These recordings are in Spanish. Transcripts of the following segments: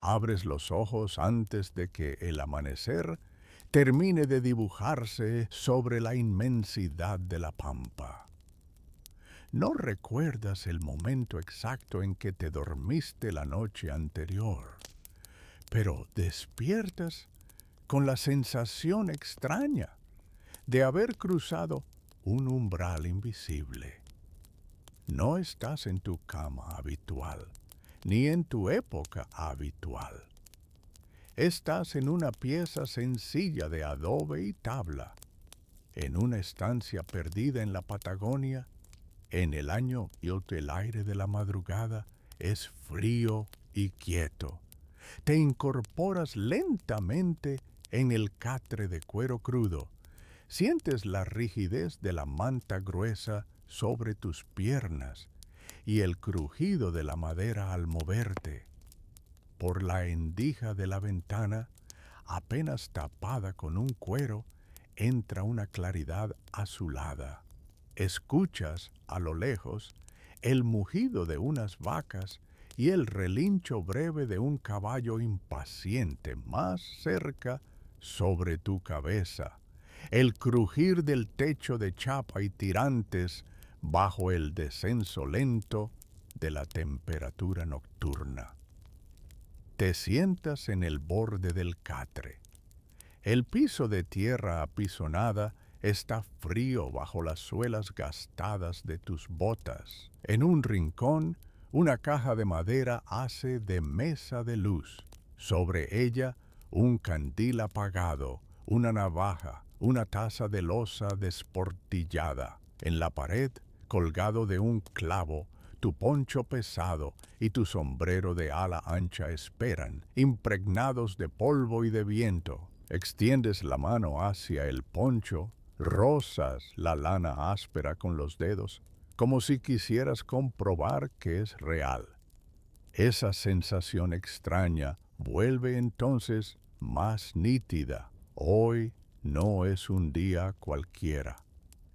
Abres los ojos antes de que el amanecer termine de dibujarse sobre la inmensidad de la pampa. No recuerdas el momento exacto en que te dormiste la noche anterior, pero despiertas con la sensación extraña de haber cruzado un umbral invisible. No estás en tu cama habitual, ni en tu época habitual. Estás en una pieza sencilla de adobe y tabla, en una estancia perdida en la Patagonia, en el año en que el aire de la madrugada es frío y quieto. Te incorporas lentamente en el catre de cuero crudo. Sientes la rigidez de la manta gruesa sobre tus piernas y el crujido de la madera al moverte. Por la endija de la ventana, apenas tapada con un cuero, entra una claridad azulada. Escuchas, a lo lejos, el mugido de unas vacas y el relincho breve de un caballo impaciente más cerca sobre tu cabeza, el crujir del techo de chapa y tirantes bajo el descenso lento de la temperatura nocturna. Te sientas en el borde del catre. El piso de tierra apisonada está frío bajo las suelas gastadas de tus botas. En un rincón, una caja de madera hace de mesa de luz. Sobre ella, un candil apagado, una navaja, una taza de loza desportillada. En la pared, colgado de un clavo, tu poncho pesado y tu sombrero de ala ancha esperan, impregnados de polvo y de viento. Extiendes la mano hacia el poncho, rozas la lana áspera con los dedos, como si quisieras comprobar que es real. Esa sensación extraña vuelve entonces más nítida. Hoy no es un día cualquiera.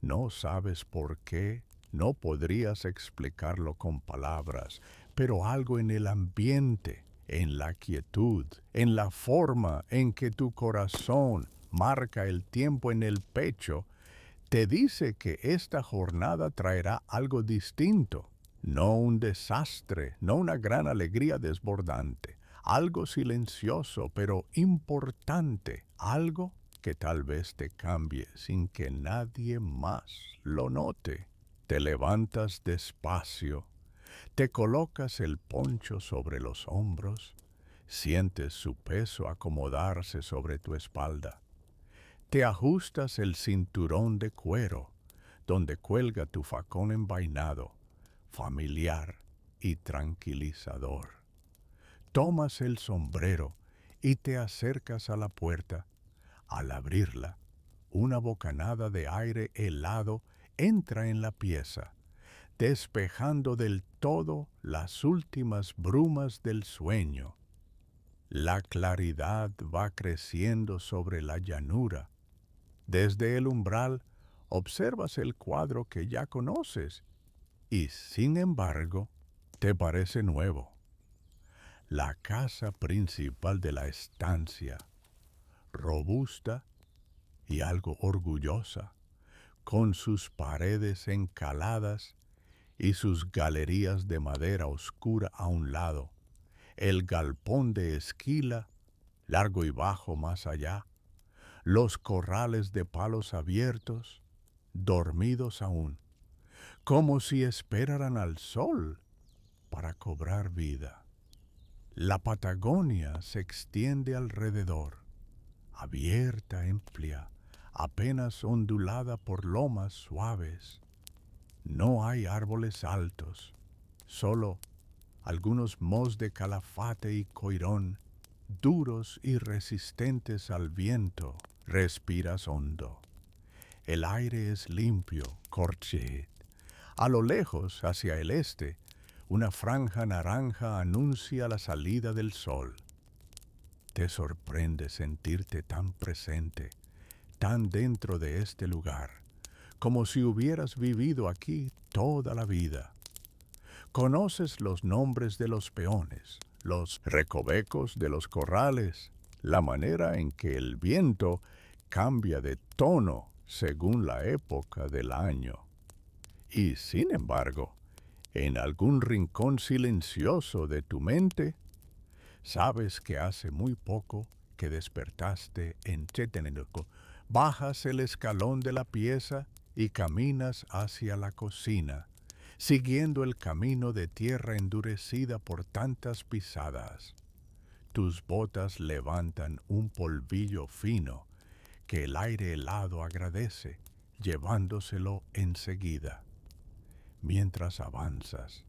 No sabes por qué, no podrías explicarlo con palabras, pero algo en el ambiente, en la quietud, en la forma en que tu corazón marca el tiempo en el pecho, te dice que esta jornada traerá algo distinto. No un desastre, no una gran alegría desbordante, algo silencioso pero importante, algo que tal vez te cambie sin que nadie más lo note. Te levantas despacio, te colocas el poncho sobre los hombros, sientes su peso acomodarse sobre tu espalda. Te ajustas el cinturón de cuero, donde cuelga tu facón envainado, familiar y tranquilizador. Tomas el sombrero y te acercas a la puerta. Al abrirla, una bocanada de aire helado entra en la pieza, despejando del todo las últimas brumas del sueño. La claridad va creciendo sobre la llanura. Desde el umbral observas el cuadro que ya conoces y, sin embargo, te parece nuevo. La casa principal de la estancia, robusta y algo orgullosa, con sus paredes encaladas y sus galerías de madera oscura a un lado, el galpón de esquila, largo y bajo más allá, los corrales de palos abiertos, dormidos aún, como si esperaran al sol para cobrar vida. La Patagonia se extiende alrededor, abierta, amplia, apenas ondulada por lomas suaves. No hay árboles altos, solo algunos mohos de calafate y coirón, duros y resistentes al viento. Respiras hondo. El aire es limpio, corchet. A lo lejos, hacia el este, una franja naranja anuncia la salida del sol. Te sorprende sentirte tan presente, tan dentro de este lugar, como si hubieras vivido aquí toda la vida. Conoces los nombres de los peones, los recovecos de los corrales, la manera en que el viento cambia de tono según la época del año. Y sin embargo, en algún rincón silencioso de tu mente, sabes que hace muy poco que despertaste en Cheteneco, bajas el escalón de la pieza y caminas hacia la cocina, siguiendo el camino de tierra endurecida por tantas pisadas. Tus botas levantan un polvillo fino que el aire helado agradece, llevándoselo enseguida. Mientras avanzas,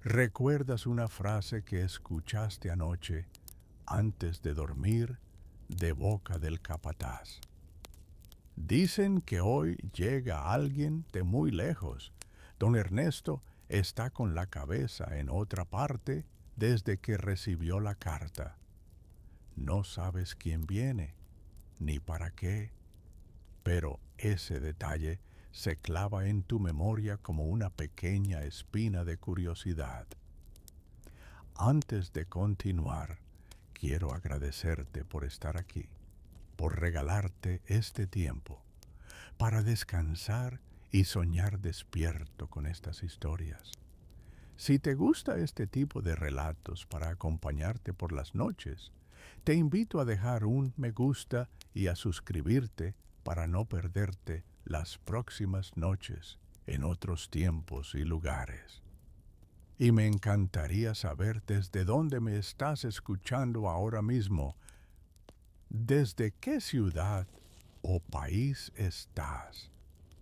recuerdas una frase que escuchaste anoche antes de dormir de boca del capataz. Dicen que hoy llega alguien de muy lejos. Don Ernesto está con la cabeza en otra parte desde que recibió la carta. No sabes quién viene, ni para qué, pero ese detalle se clava en tu memoria como una pequeña espina de curiosidad. Antes de continuar, quiero agradecerte por estar aquí, por regalarte este tiempo, para descansar y soñar despierto con estas historias. Si te gusta este tipo de relatos para acompañarte por las noches, te invito a dejar un me gusta y a suscribirte para no perderte las próximas noches en otros tiempos y lugares. Y me encantaría saber desde dónde me estás escuchando ahora mismo. ¿Desde qué ciudad o país estás?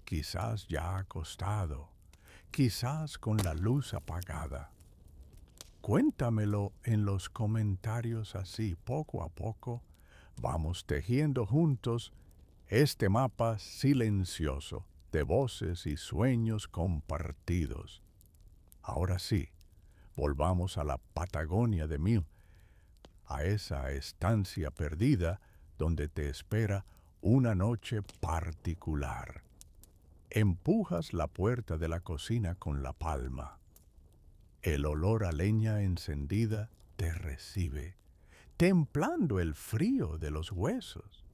Quizás ya acostado, quizás con la luz apagada. Cuéntamelo en los comentarios, así poco a poco vamos tejiendo juntos este mapa silencioso de voces y sueños compartidos. Ahora sí, volvamos a la Patagonia de Mil, a esa estancia perdida donde te espera una noche particular. Empujas la puerta de la cocina con la palma. El olor a leña encendida te recibe, templando el frío de los huesos.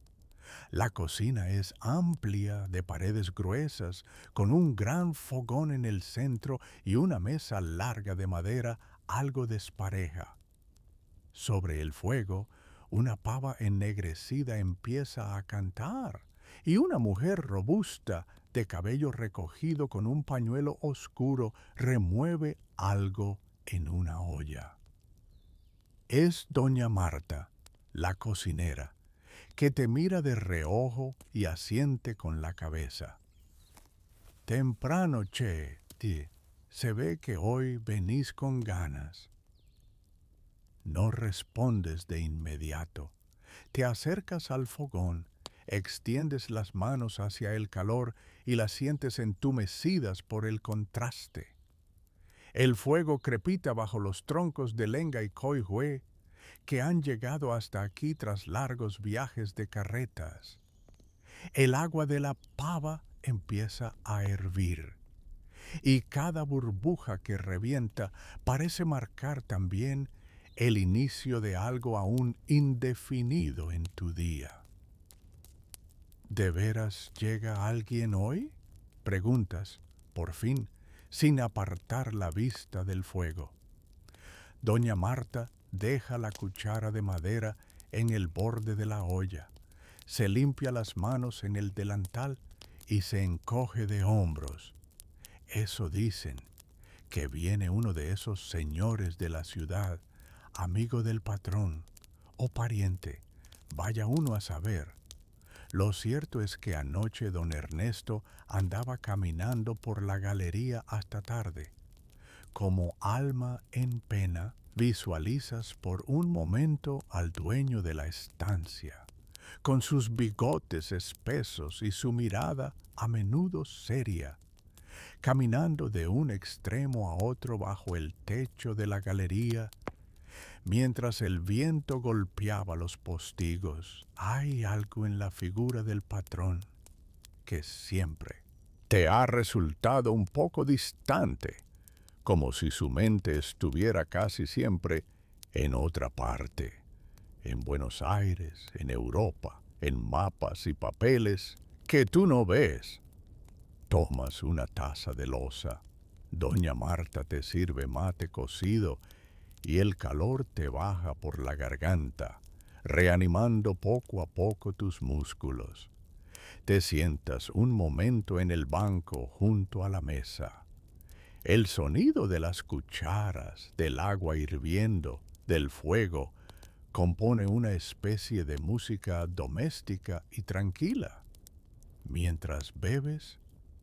La cocina es amplia, de paredes gruesas, con un gran fogón en el centro y una mesa larga de madera algo despareja. Sobre el fuego, una pava ennegrecida empieza a cantar, y una mujer robusta, de cabello recogido con un pañuelo oscuro, remueve algo en una olla. Es doña Marta, la cocinera, que te mira de reojo y asiente con la cabeza. Temprano, che, se ve que hoy venís con ganas. No respondes de inmediato. Te acercas al fogón, extiendes las manos hacia el calor y las sientes entumecidas por el contraste. El fuego crepita bajo los troncos de lenga y coihue que han llegado hasta aquí tras largos viajes de carretas. El agua de la pava empieza a hervir, y cada burbuja que revienta parece marcar también el inicio de algo aún indefinido en tu día. ¿De veras llega alguien hoy?, preguntas, por fin, sin apartar la vista del fuego. Doña Marta deja la cuchara de madera en el borde de la olla, se limpia las manos en el delantal y se encoge de hombros. Eso dicen, que viene uno de esos señores de la ciudad, amigo del patrón o pariente, vaya uno a saber. Lo cierto es que anoche don Ernesto andaba caminando por la galería hasta tarde. Como alma en pena, visualizas por un momento al dueño de la estancia, con sus bigotes espesos y su mirada a menudo seria, caminando de un extremo a otro bajo el techo de la galería, mientras el viento golpeaba los postigos. Hay algo en la figura del patrón que siempre te ha resultado un poco distante, como si su mente estuviera casi siempre en otra parte, en Buenos Aires, en Europa, en mapas y papeles que tú no ves. Tomas una taza de loza, doña Marta te sirve mate cocido y el calor te baja por la garganta, reanimando poco a poco tus músculos. Te sientas un momento en el banco junto a la mesa. El sonido de las cucharas, del agua hirviendo, del fuego, compone una especie de música doméstica y tranquila. Mientras bebes,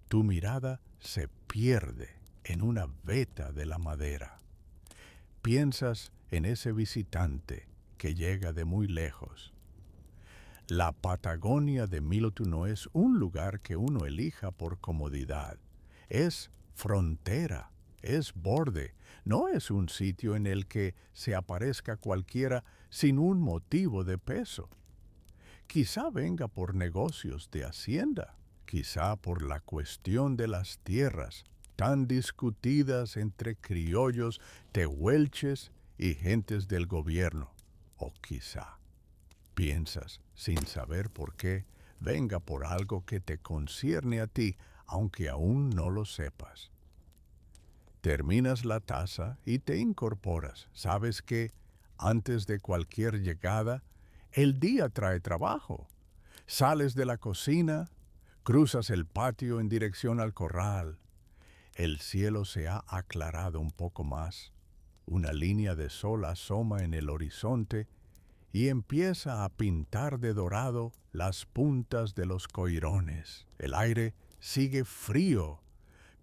tu mirada se pierde en una veta de la madera. Piensas en ese visitante que llega de muy lejos. La Patagonia de Mílotu no es un lugar que uno elija por comodidad. Es frontera, es borde, no es un sitio en el que se aparezca cualquiera sin un motivo de peso. Quizá venga por negocios de hacienda, quizá por la cuestión de las tierras, tan discutidas entre criollos, tehuelches y gentes del gobierno. O quizá, piensas, sin saber por qué, venga por algo que te concierne a ti, aunque aún no lo sepas. Terminas la taza y te incorporas. Sabes que, antes de cualquier llegada, el día trae trabajo. Sales de la cocina, cruzas el patio en dirección al corral. El cielo se ha aclarado un poco más. Una línea de sol asoma en el horizonte y empieza a pintar de dorado las puntas de los coirones. El aire sigue frío,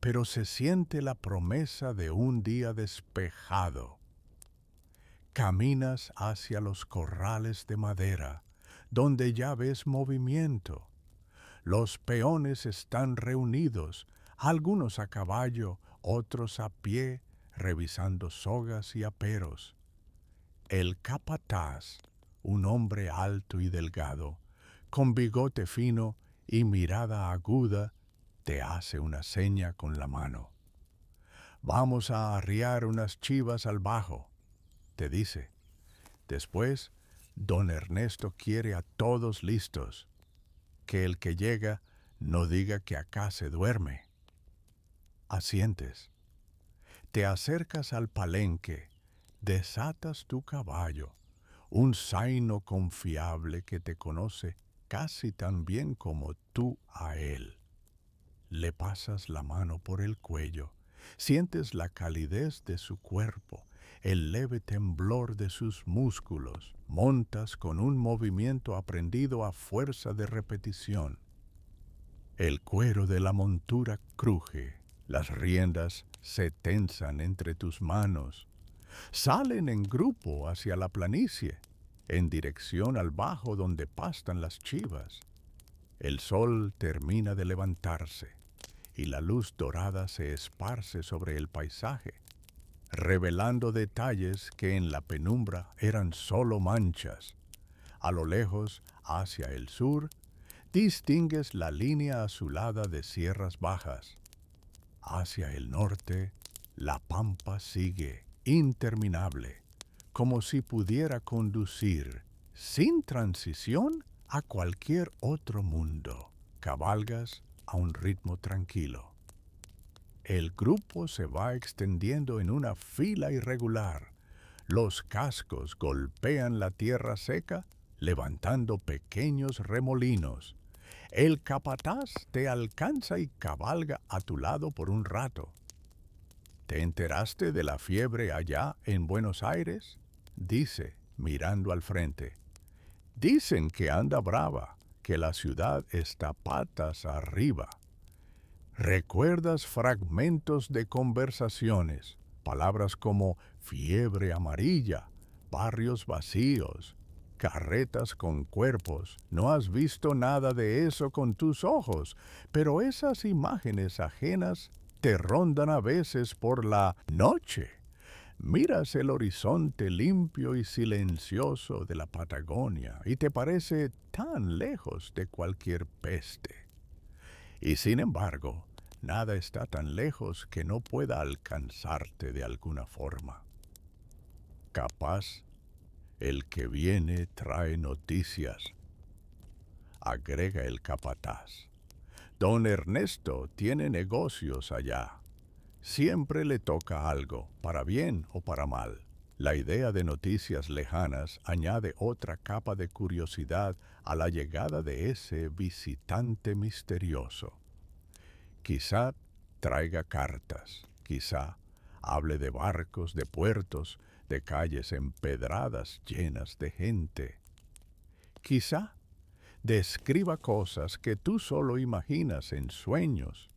pero se siente la promesa de un día despejado. Caminas hacia los corrales de madera, donde ya ves movimiento. Los peones están reunidos, algunos a caballo, otros a pie, revisando sogas y aperos. El capataz, un hombre alto y delgado, con bigote fino y mirada aguda, te hace una seña con la mano. Vamos a arriar unas chivas al bajo, te dice. Después, don Ernesto quiere a todos listos. Que el que llega no diga que acá se duerme. Asientes. Te acercas al palenque, desatas tu caballo, un zaino confiable que te conoce casi tan bien como tú a él. Le pasas la mano por el cuello, sientes la calidez de su cuerpo, el leve temblor de sus músculos, montas con un movimiento aprendido a fuerza de repetición. El cuero de la montura cruje, las riendas se tensan entre tus manos. Salen en grupo hacia la planicie, en dirección al bajo donde pastan las chivas. El sol termina de levantarse y la luz dorada se esparce sobre el paisaje, revelando detalles que en la penumbra eran solo manchas. A lo lejos, hacia el sur, distingues la línea azulada de sierras bajas. Hacia el norte, la pampa sigue, interminable, como si pudiera conducir, sin transición, a cualquier otro mundo. Cabalgas a un ritmo tranquilo. El grupo se va extendiendo en una fila irregular. Los cascos golpean la tierra seca, levantando pequeños remolinos. El capataz te alcanza y cabalga a tu lado por un rato. ¿Te enteraste de la fiebre allá en Buenos Aires? Dice, mirando al frente. Dicen que anda brava, que la ciudad está patas arriba. ¿Recuerdas fragmentos de conversaciones? Palabras como fiebre amarilla, barrios vacíos, carretas con cuerpos. No has visto nada de eso con tus ojos, pero esas imágenes ajenas te rondan a veces por la noche. Miras el horizonte limpio y silencioso de la Patagonia y te parece tan lejos de cualquier peste. Y sin embargo, nada está tan lejos que no pueda alcanzarte de alguna forma. Capaz, el que viene trae noticias, agrega el capataz. Don Ernesto tiene negocios allá. Siempre le toca algo, para bien o para mal. La idea de noticias lejanas añade otra capa de curiosidad a la llegada de ese visitante misterioso. Quizá traiga cartas, quizá hable de barcos, de puertos, de calles empedradas llenas de gente. Quizá describa cosas que tú solo imaginas en sueños.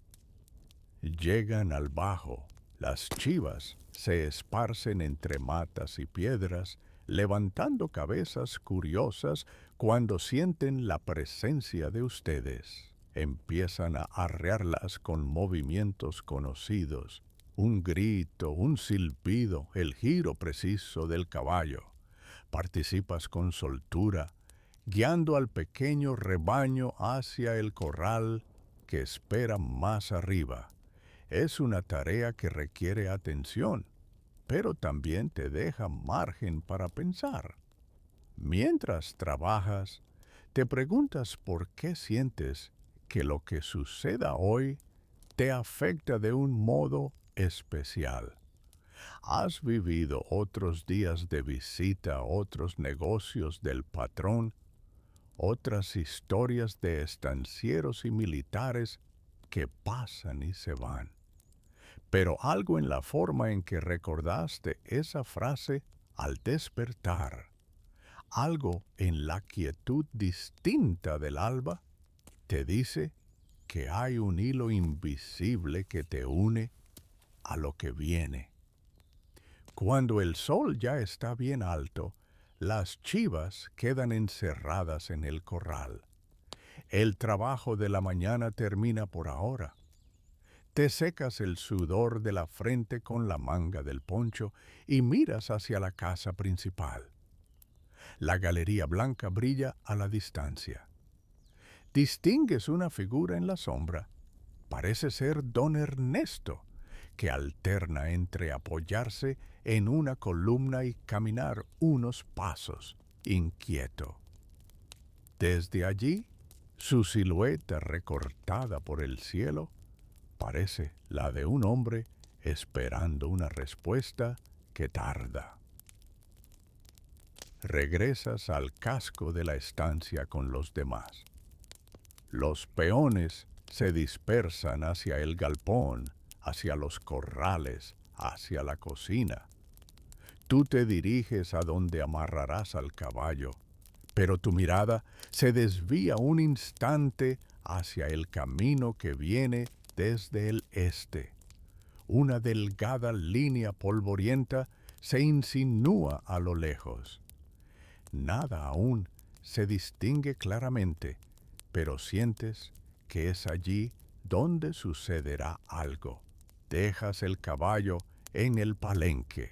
Llegan al bajo, las chivas se esparcen entre matas y piedras, levantando cabezas curiosas cuando sienten la presencia de ustedes. Empiezan a arrearlas con movimientos conocidos, un grito, un silbido, el giro preciso del caballo. Participas con soltura, guiando al pequeño rebaño hacia el corral que espera más arriba. Es una tarea que requiere atención, pero también te deja margen para pensar. Mientras trabajas, te preguntas por qué sientes que lo que suceda hoy te afecta de un modo especial. ¿Has vivido otros días de visita a otros negocios del patrón, otras historias de estancieros y militares que pasan y se van? Pero algo en la forma en que recordaste esa frase al despertar, algo en la quietud distinta del alba, te dice que hay un hilo invisible que te une a lo que viene. Cuando el sol ya está bien alto, las chivas quedan encerradas en el corral. El trabajo de la mañana termina por ahora. Te secas el sudor de la frente con la manga del poncho y miras hacia la casa principal. La galería blanca brilla a la distancia. Distingues una figura en la sombra. Parece ser don Ernesto, que alterna entre apoyarse en una columna y caminar unos pasos, inquieto. Desde allí, su silueta recortada por el cielo parece la de un hombre esperando una respuesta que tarda. Regresas al casco de la estancia con los demás. Los peones se dispersan hacia el galpón, hacia los corrales, hacia la cocina. Tú te diriges a donde amarrarás al caballo, pero tu mirada se desvía un instante hacia el camino que viene desde el este. Una delgada línea polvorienta se insinúa a lo lejos. Nada aún se distingue claramente, pero sientes que es allí donde sucederá algo. Dejas el caballo en el palenque,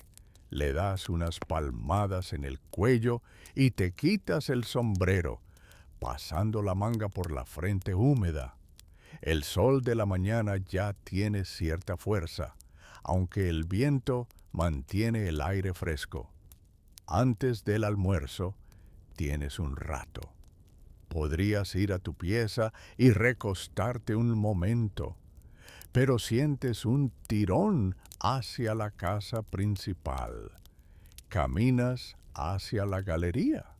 le das unas palmadas en el cuello y te quitas el sombrero, pasando la manga por la frente húmeda. El sol de la mañana ya tiene cierta fuerza, aunque el viento mantiene el aire fresco. Antes del almuerzo tienes un rato. Podrías ir a tu pieza y recostarte un momento, pero sientes un tirón hacia la casa principal. Caminas hacia la galería,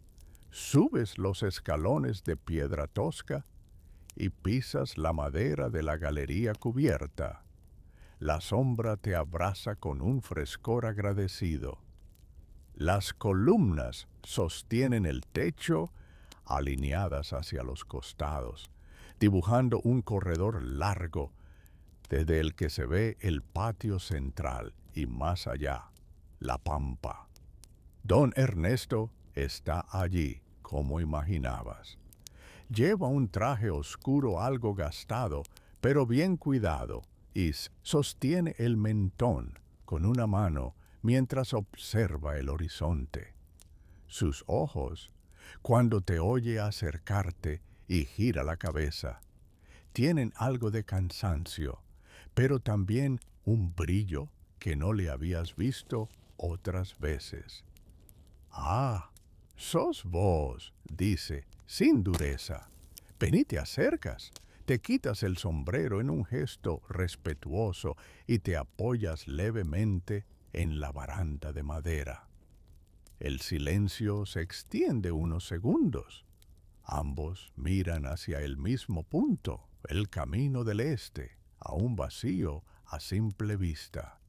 subes los escalones de piedra tosca y pisas la madera de la galería cubierta. La sombra te abraza con un frescor agradecido. Las columnas sostienen el techo alineadas hacia los costados, dibujando un corredor largo desde el que se ve el patio central y más allá, la pampa. Don Ernesto está allí, como imaginabas. Lleva un traje oscuro algo gastado, pero bien cuidado, y sostiene el mentón con una mano mientras observa el horizonte. Sus ojos, cuando te oye acercarte y gira la cabeza, tienen algo de cansancio, pero también un brillo que no le habías visto otras veces. Ah, sos vos, dice, sin dureza. Ven y te acercas, te quitas el sombrero en un gesto respetuoso y te apoyas levemente en la baranda de madera. El silencio se extiende unos segundos. Ambos miran hacia el mismo punto, el camino del este, aún vacío a simple vista.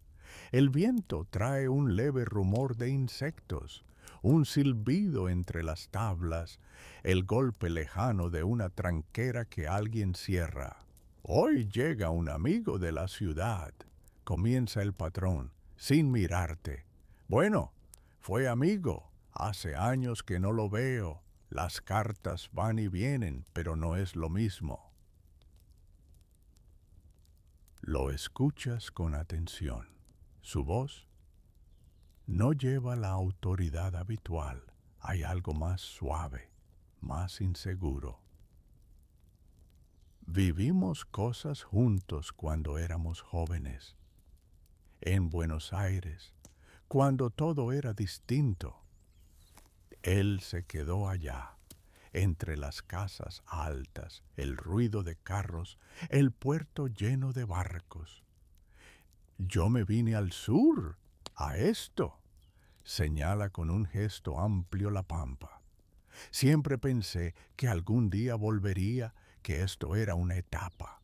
El viento trae un leve rumor de insectos, un silbido entre las tablas, el golpe lejano de una tranquera que alguien cierra. Hoy llega un amigo de la ciudad, comienza el patrón, sin mirarte. Bueno, fue amigo, hace años que no lo veo. Las cartas van y vienen, pero no es lo mismo. Lo escuchas con atención. Su voz no lleva la autoridad habitual. Hay algo más suave, más inseguro. Vivimos cosas juntos cuando éramos jóvenes. En Buenos Aires, cuando todo era distinto. Él se quedó allá, entre las casas altas, el ruido de carros, el puerto lleno de barcos. Yo me vine al sur, a esto, señala con un gesto amplio la pampa. Siempre pensé que algún día volvería, que esto era una etapa.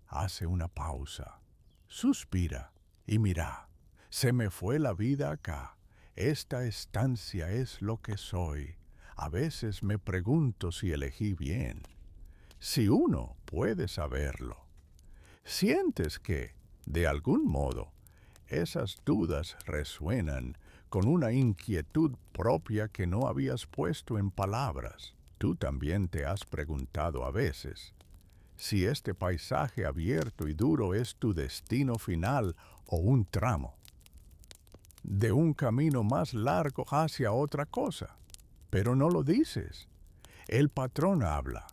Hace una pausa, suspira y mira, se me fue la vida acá. Esta estancia es lo que soy. A veces me pregunto si elegí bien. Si uno puede saberlo. Sientes que, de algún modo, esas dudas resuenan con una inquietud propia que no habías puesto en palabras. Tú también te has preguntado a veces si este paisaje abierto y duro es tu destino final o un tramo de un camino más largo hacia otra cosa. Pero no lo dices. El patrón habla,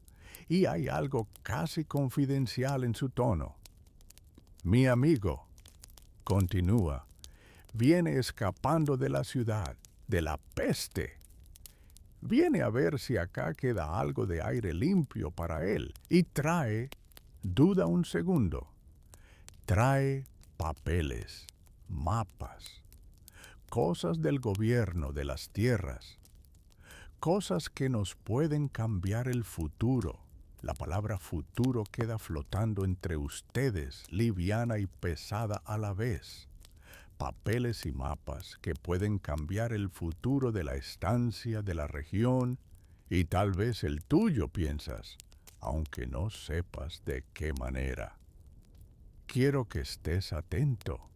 y hay algo casi confidencial en su tono. Mi amigo, continúa, viene escapando de la ciudad, de la peste. Viene a ver si acá queda algo de aire limpio para él, y trae, duda un segundo, trae papeles, mapas, cosas del gobierno de las tierras, cosas que nos pueden cambiar el futuro. La palabra futuro queda flotando entre ustedes, liviana y pesada a la vez. Papeles y mapas que pueden cambiar el futuro de la estancia, de la región, y tal vez el tuyo, piensas, aunque no sepas de qué manera. Quiero que estés atento,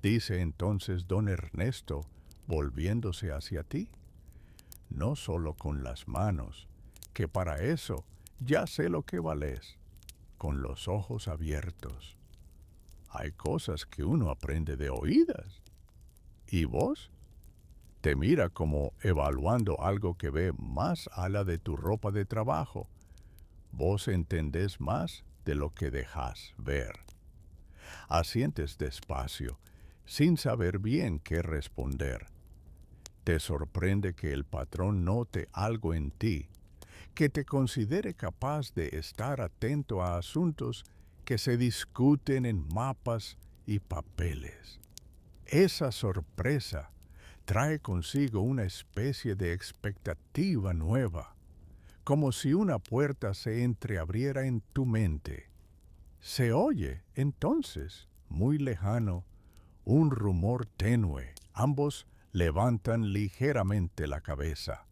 dice entonces don Ernesto, volviéndose hacia ti. No solo con las manos, que para eso ya sé lo que vales, con los ojos abiertos. Hay cosas que uno aprende de oídas. ¿Y vos? Te mira como evaluando algo que ve más a la de tu ropa de trabajo. Vos entendés más de lo que dejás ver. Asientes despacio, sin saber bien qué responder. Te sorprende que el patrón note algo en ti, que te considere capaz de estar atento a asuntos que se discuten en mapas y papeles. Esa sorpresa trae consigo una especie de expectativa nueva, como si una puerta se entreabriera en tu mente. Se oye, entonces, muy lejano, un rumor tenue. Ambos levantan ligeramente la cabeza,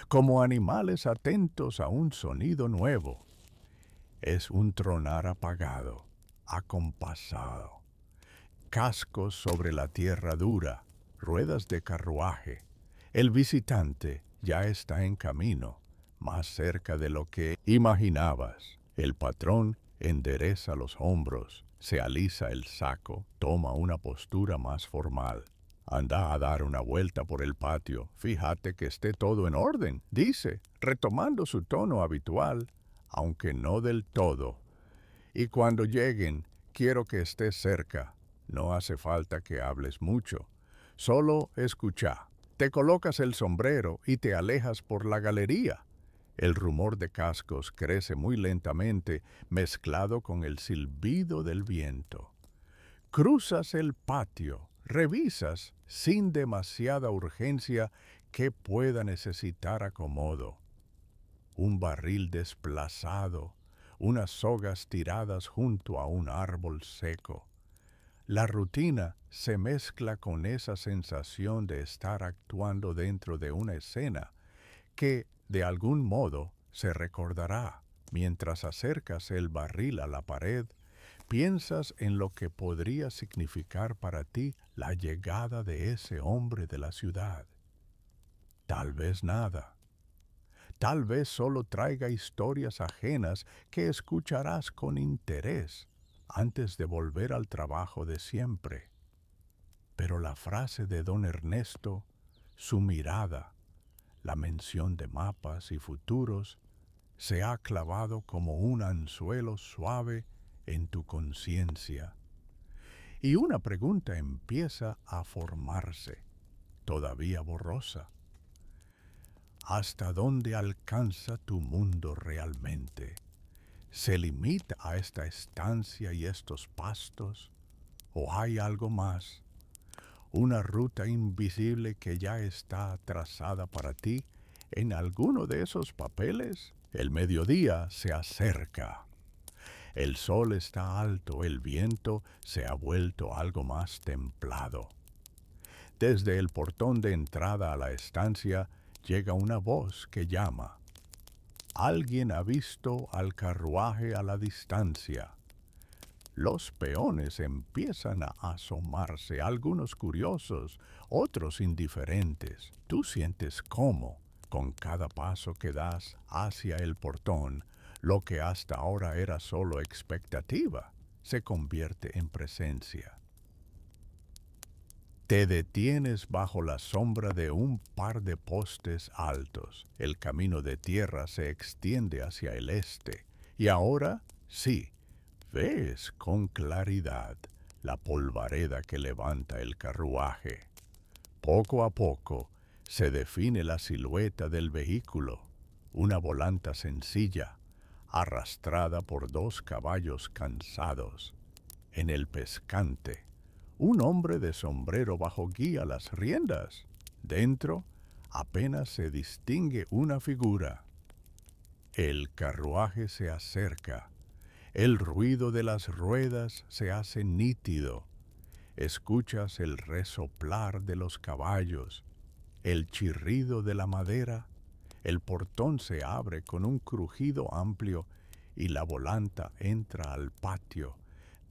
como animales atentos a un sonido nuevo. Es un tronar apagado, acompasado. Cascos sobre la tierra dura, ruedas de carruaje. El visitante ya está en camino, más cerca de lo que imaginabas. El patrón endereza los hombros, se alisa el saco, toma una postura más formal. Anda a dar una vuelta por el patio, fíjate que esté todo en orden, dice, retomando su tono habitual, aunque no del todo. Y cuando lleguen, quiero que estés cerca. No hace falta que hables mucho. Solo escucha. Te colocas el sombrero y te alejas por la galería. El rumor de cascos crece muy lentamente, mezclado con el silbido del viento. Cruzas el patio, revisas, sin demasiada urgencia, que pueda necesitar acomodo. Un barril desplazado, unas sogas tiradas junto a un árbol seco. La rutina se mezcla con esa sensación de estar actuando dentro de una escena que, de algún modo, se recordará. Mientras acercas el barril a la pared, piensas en lo que podría significar para ti la llegada de ese hombre de la ciudad. Tal vez nada. Tal vez solo traiga historias ajenas que escucharás con interés antes de volver al trabajo de siempre. Pero la frase de don Ernesto, su mirada, la mención de mapas y futuros, se ha clavado como un anzuelo suave en tu conciencia. Y una pregunta empieza a formarse, todavía borrosa. ¿Hasta dónde alcanza tu mundo realmente? ¿Se limita a esta estancia y estos pastos? ¿O hay algo más? ¿Una ruta invisible que ya está trazada para ti en alguno de esos papeles? El mediodía se acerca. El sol está alto, el viento se ha vuelto algo más templado. Desde el portón de entrada a la estancia llega una voz que llama. Alguien ha visto al carruaje a la distancia. Los peones empiezan a asomarse, algunos curiosos, otros indiferentes. Tú sientes cómo, con cada paso que das hacia el portón, lo que hasta ahora era solo expectativa, se convierte en presencia. Te detienes bajo la sombra de un par de postes altos. El camino de tierra se extiende hacia el este. Y ahora, sí, ves con claridad la polvareda que levanta el carruaje. Poco a poco se define la silueta del vehículo, una volanta sencilla, arrastrada por dos caballos cansados. En el pescante, un hombre de sombrero bajo guía las riendas. Dentro apenas se distingue una figura. El carruaje se acerca. El ruido de las ruedas se hace nítido. Escuchas el resoplar de los caballos, el chirrido de la madera. El portón se abre con un crujido amplio y la volanta entra al patio,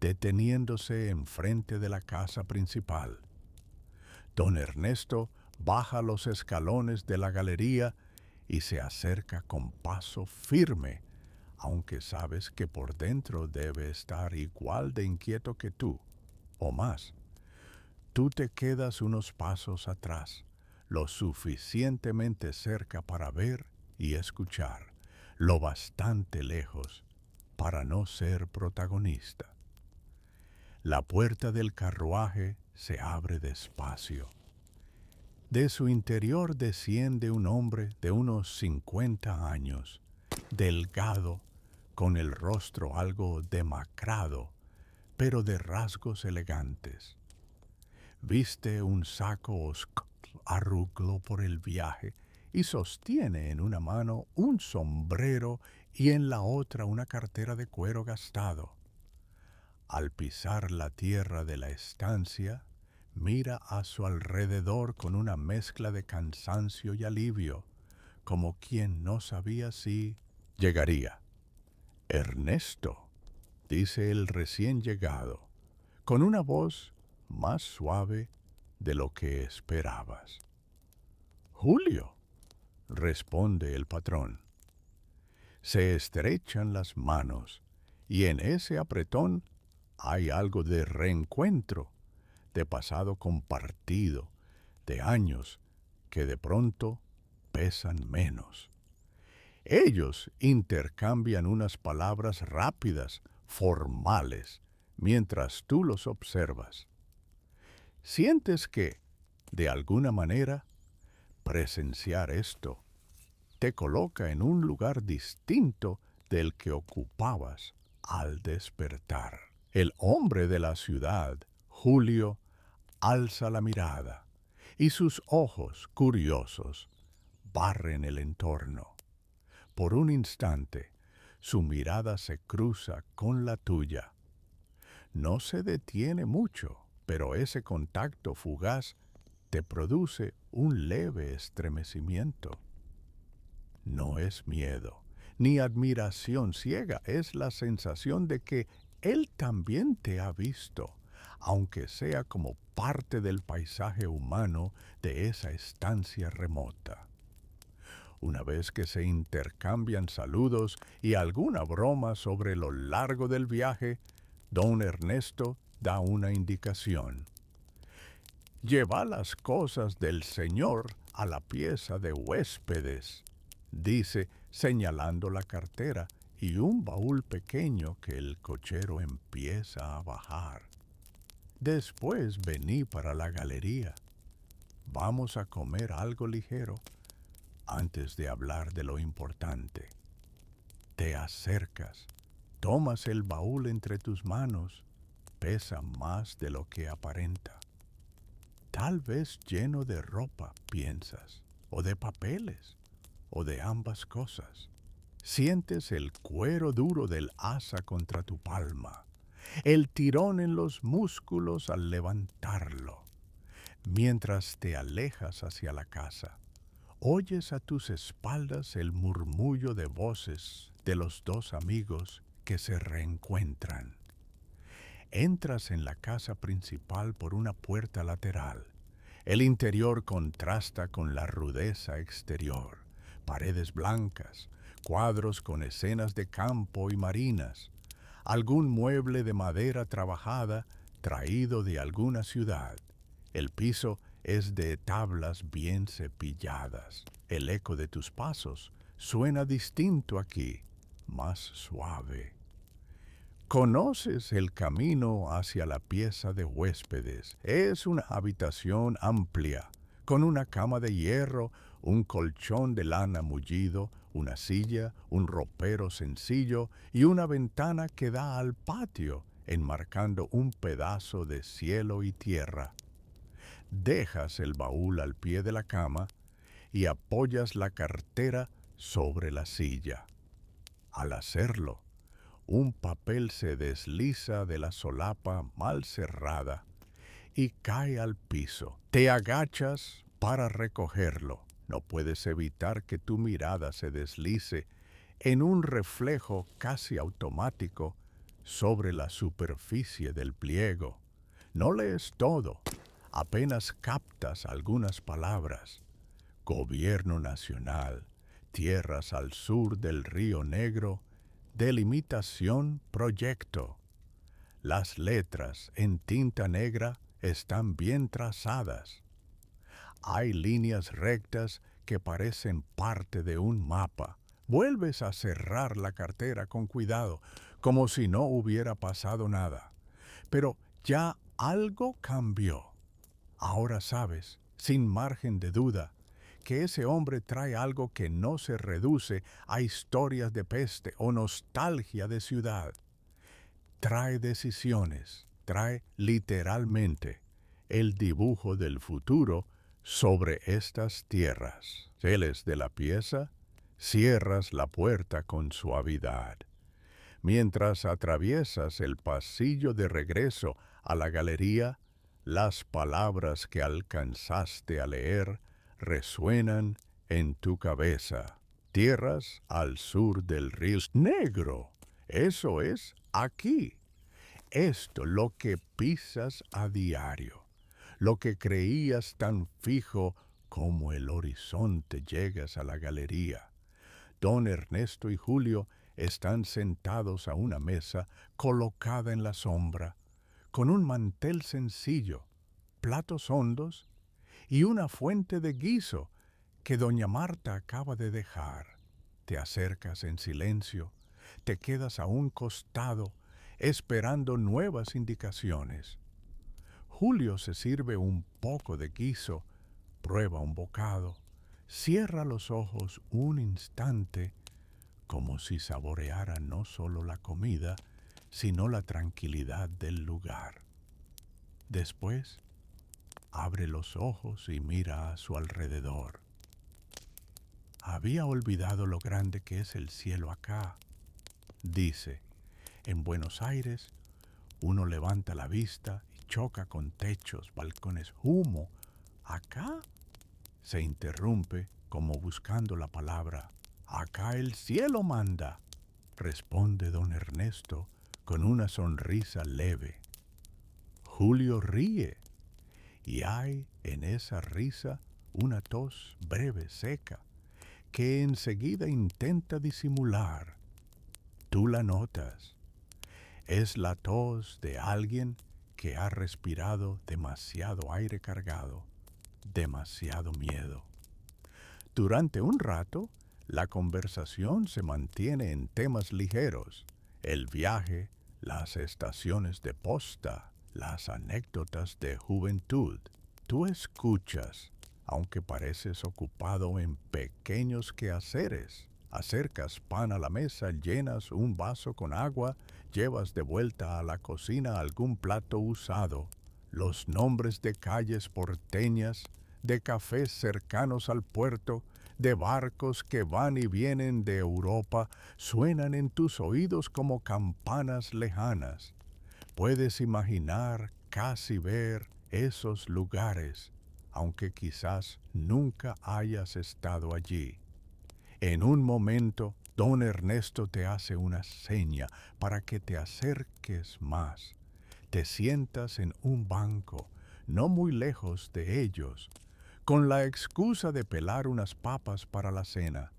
deteniéndose enfrente de la casa principal. Don Ernesto baja los escalones de la galería y se acerca con paso firme, aunque sabes que por dentro debe estar igual de inquieto que tú, o más. Tú te quedas unos pasos atrás, lo suficientemente cerca para ver y escuchar, lo bastante lejos para no ser protagonista. La puerta del carruaje se abre despacio. De su interior desciende un hombre de unos 50 años, delgado, con el rostro algo demacrado, pero de rasgos elegantes. Viste un saco oscuro arrugado por el viaje y sostiene en una mano un sombrero y en la otra una cartera de cuero gastado. Al pisar la tierra de la estancia, mira a su alrededor con una mezcla de cansancio y alivio, como quien no sabía si llegaría. Ernesto, dice el recién llegado, con una voz más suave de lo que esperabas. Julio, responde el patrón. Se estrechan las manos y en ese apretón hay algo de reencuentro, de pasado compartido, de años que de pronto pesan menos. Ellos intercambian unas palabras rápidas, formales, mientras tú los observas. Sientes que, de alguna manera, Presenciar esto te coloca en un lugar distinto del que ocupabas al despertar. El hombre de la ciudad, Julio, alza la mirada y sus ojos curiosos barren el entorno. Por un instante, su mirada se cruza con la tuya. No se detiene mucho, pero ese contacto fugaz te produce un leve estremecimiento. No es miedo, ni admiración ciega, es la sensación de que Él también te ha visto, aunque sea como parte del paisaje humano de esa estancia remota. Una vez que se intercambian saludos y alguna broma sobre lo largo del viaje, don Ernesto da una indicación. Lleva las cosas del señor a la pieza de huéspedes, dice señalando la cartera y un baúl pequeño que el cochero empieza a bajar. Después vení para la galería. Vamos a comer algo ligero antes de hablar de lo importante. Te acercas, tomas el baúl entre tus manos, pesa más de lo que aparenta. Tal vez lleno de ropa, piensas, o de papeles, o de ambas cosas. Sientes el cuero duro del asa contra tu palma, el tirón en los músculos al levantarlo. Mientras te alejas hacia la casa, oyes a tus espaldas el murmullo de voces de los dos amigos que se reencuentran. Entras en la casa principal por una puerta lateral. El interior contrasta con la rudeza exterior. Paredes blancas, cuadros con escenas de campo y marinas, algún mueble de madera trabajada traído de alguna ciudad. El piso es de tablas bien cepilladas. El eco de tus pasos suena distinto aquí, más suave. Conoces el camino hacia la pieza de huéspedes. Es una habitación amplia, con una cama de hierro, un colchón de lana mullido, una silla, un ropero sencillo y una ventana que da al patio, enmarcando un pedazo de cielo y tierra. Dejas el baúl al pie de la cama y apoyas la cartera sobre la silla. Al hacerlo, un papel se desliza de la solapa mal cerrada y cae al piso. Te agachas para recogerlo. No puedes evitar que tu mirada se deslice en un reflejo casi automático sobre la superficie del pliego. No lees todo, apenas captas algunas palabras. Gobierno Nacional, tierras al sur del Río Negro, delimitación proyecto. Las letras en tinta negra están bien trazadas. Hay líneas rectas que parecen parte de un mapa. Vuelves a cerrar la cartera con cuidado, como si no hubiera pasado nada. Pero ya algo cambió. Ahora sabes, sin margen de duda, que ese hombre trae algo que no se reduce a historias de peste o nostalgia de ciudad. Trae decisiones, trae literalmente el dibujo del futuro sobre estas tierras. Sales de la pieza, cierras la puerta con suavidad. Mientras atraviesas el pasillo de regreso a la galería, las palabras que alcanzaste a leer resuenan en tu cabeza. Tierras al sur del Río Negro. Eso es aquí. Esto lo que pisas a diario, lo que creías tan fijo como el horizonte. Llegas a la galería. Don Ernesto y Julio están sentados a una mesa colocada en la sombra, con un mantel sencillo, platos hondos y una fuente de guiso que doña Marta acaba de dejar. Te acercas en silencio, te quedas a un costado esperando nuevas indicaciones. Julio se sirve un poco de guiso, prueba un bocado, Cierra los ojos un instante como si saboreara no solo la comida, sino la tranquilidad del lugar. Después, abre los ojos y mira a su alrededor. Había olvidado lo grande que es el cielo acá. Dice, en Buenos Aires, uno levanta la vista y choca con techos, balcones, humo. Acá se interrumpe como buscando la palabra. Acá el cielo manda, responde don Ernesto con una sonrisa leve. Julio ríe y hay en esa risa una tos breve, seca, que enseguida intenta disimular. Tú la notas. Es la tos de alguien que ha respirado demasiado aire cargado, demasiado miedo. Durante un rato, la conversación se mantiene en temas ligeros: el viaje, las estaciones de posta, las anécdotas de juventud. Tú escuchas, aunque pareces ocupado en pequeños quehaceres. Acercas pan a la mesa, llenas un vaso con agua, llevas de vuelta a la cocina algún plato usado. Los nombres de calles porteñas, de cafés cercanos al puerto, de barcos que van y vienen de Europa, suenan en tus oídos como campanas lejanas. Puedes imaginar, casi ver esos lugares, aunque quizás nunca hayas estado allí. En un momento, don Ernesto te hace una seña para que te acerques más. Te sientas en un banco, no muy lejos de ellos, con la excusa de pelar unas papas para la cena,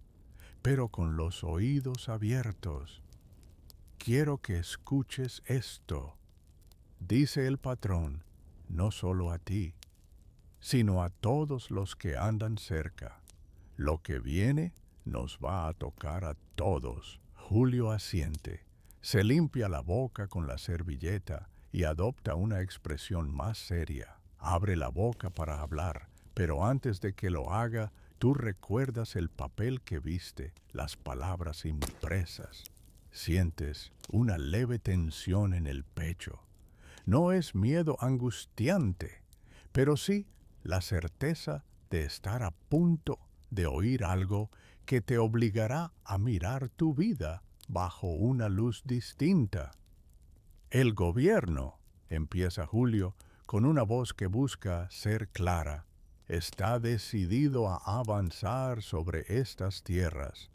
pero con los oídos abiertos. Quiero que escuches esto, dice el patrón, no solo a ti, sino a todos los que andan cerca. Lo que viene nos va a tocar a todos. Julio asiente, se limpia la boca con la servilleta y adopta una expresión más seria. Abre la boca para hablar, pero antes de que lo haga, tú recuerdas el papel que viste, las palabras impresas. Sientes una leve tensión en el pecho. No es miedo angustiante, pero sí la certeza de estar a punto de oír algo que te obligará a mirar tu vida bajo una luz distinta. El gobierno, empieza Julio con una voz que busca ser clara, está decidido a avanzar sobre estas tierras.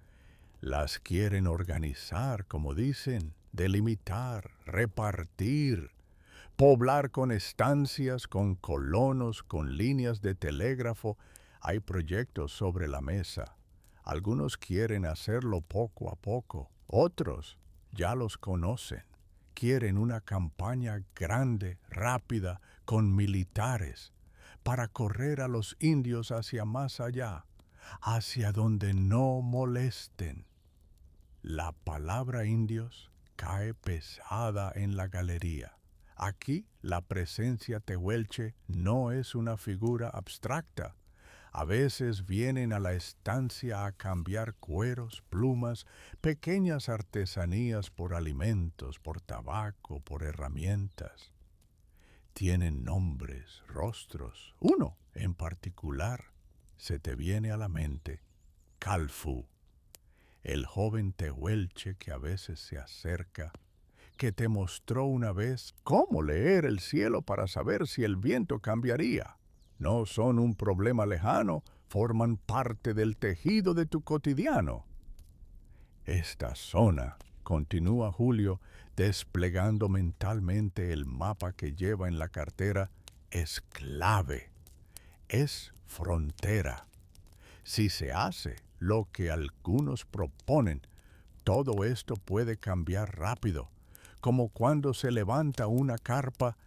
Las quieren organizar, como dicen, delimitar, repartir, poblar con estancias, con colonos, con líneas de telégrafo. Hay proyectos sobre la mesa. Algunos quieren hacerlo poco a poco, otros ya los conocen. Quieren una campaña grande, rápida, con militares, para correr a los indios hacia más allá, hacia donde no molesten. La palabra indios cae pesada en la galería. Aquí la presencia tehuelche no es una figura abstracta. A veces vienen a la estancia a cambiar cueros, plumas, pequeñas artesanías por alimentos, por tabaco, por herramientas. Tienen nombres, rostros. Uno en particular se te viene a la mente: Calfú, el joven tehuelche que a veces se acerca, que te mostró una vez cómo leer el cielo para saber si el viento cambiaría. No son un problema lejano, forman parte del tejido de tu cotidiano. Esta zona, continúa Julio, desplegando mentalmente el mapa que lleva en la cartera, es clave, es frontera. Si se hace lo que algunos proponen, todo esto puede cambiar rápido, como cuando se levanta una carpa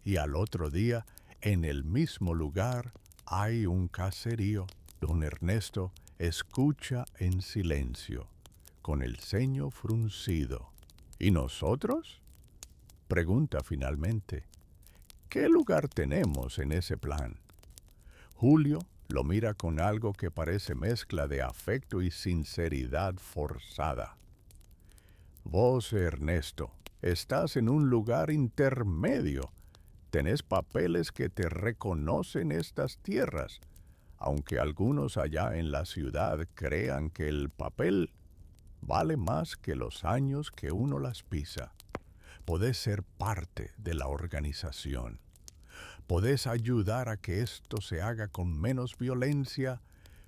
y al otro día, en el mismo lugar, hay un caserío. Don Ernesto escucha en silencio, con el ceño fruncido. ¿Y nosotros?, pregunta finalmente. ¿Qué lugar tenemos en ese plan? Julio Lo mira con algo que parece mezcla de afecto y sinceridad forzada. Vos, Ernesto, estás en un lugar intermedio. Tenés papeles que te reconocen estas tierras, aunque algunos allá en la ciudad crean que el papel vale más que los años que uno las pisa. Podés ser parte de la organización. Podés ayudar a que esto se haga con menos violencia,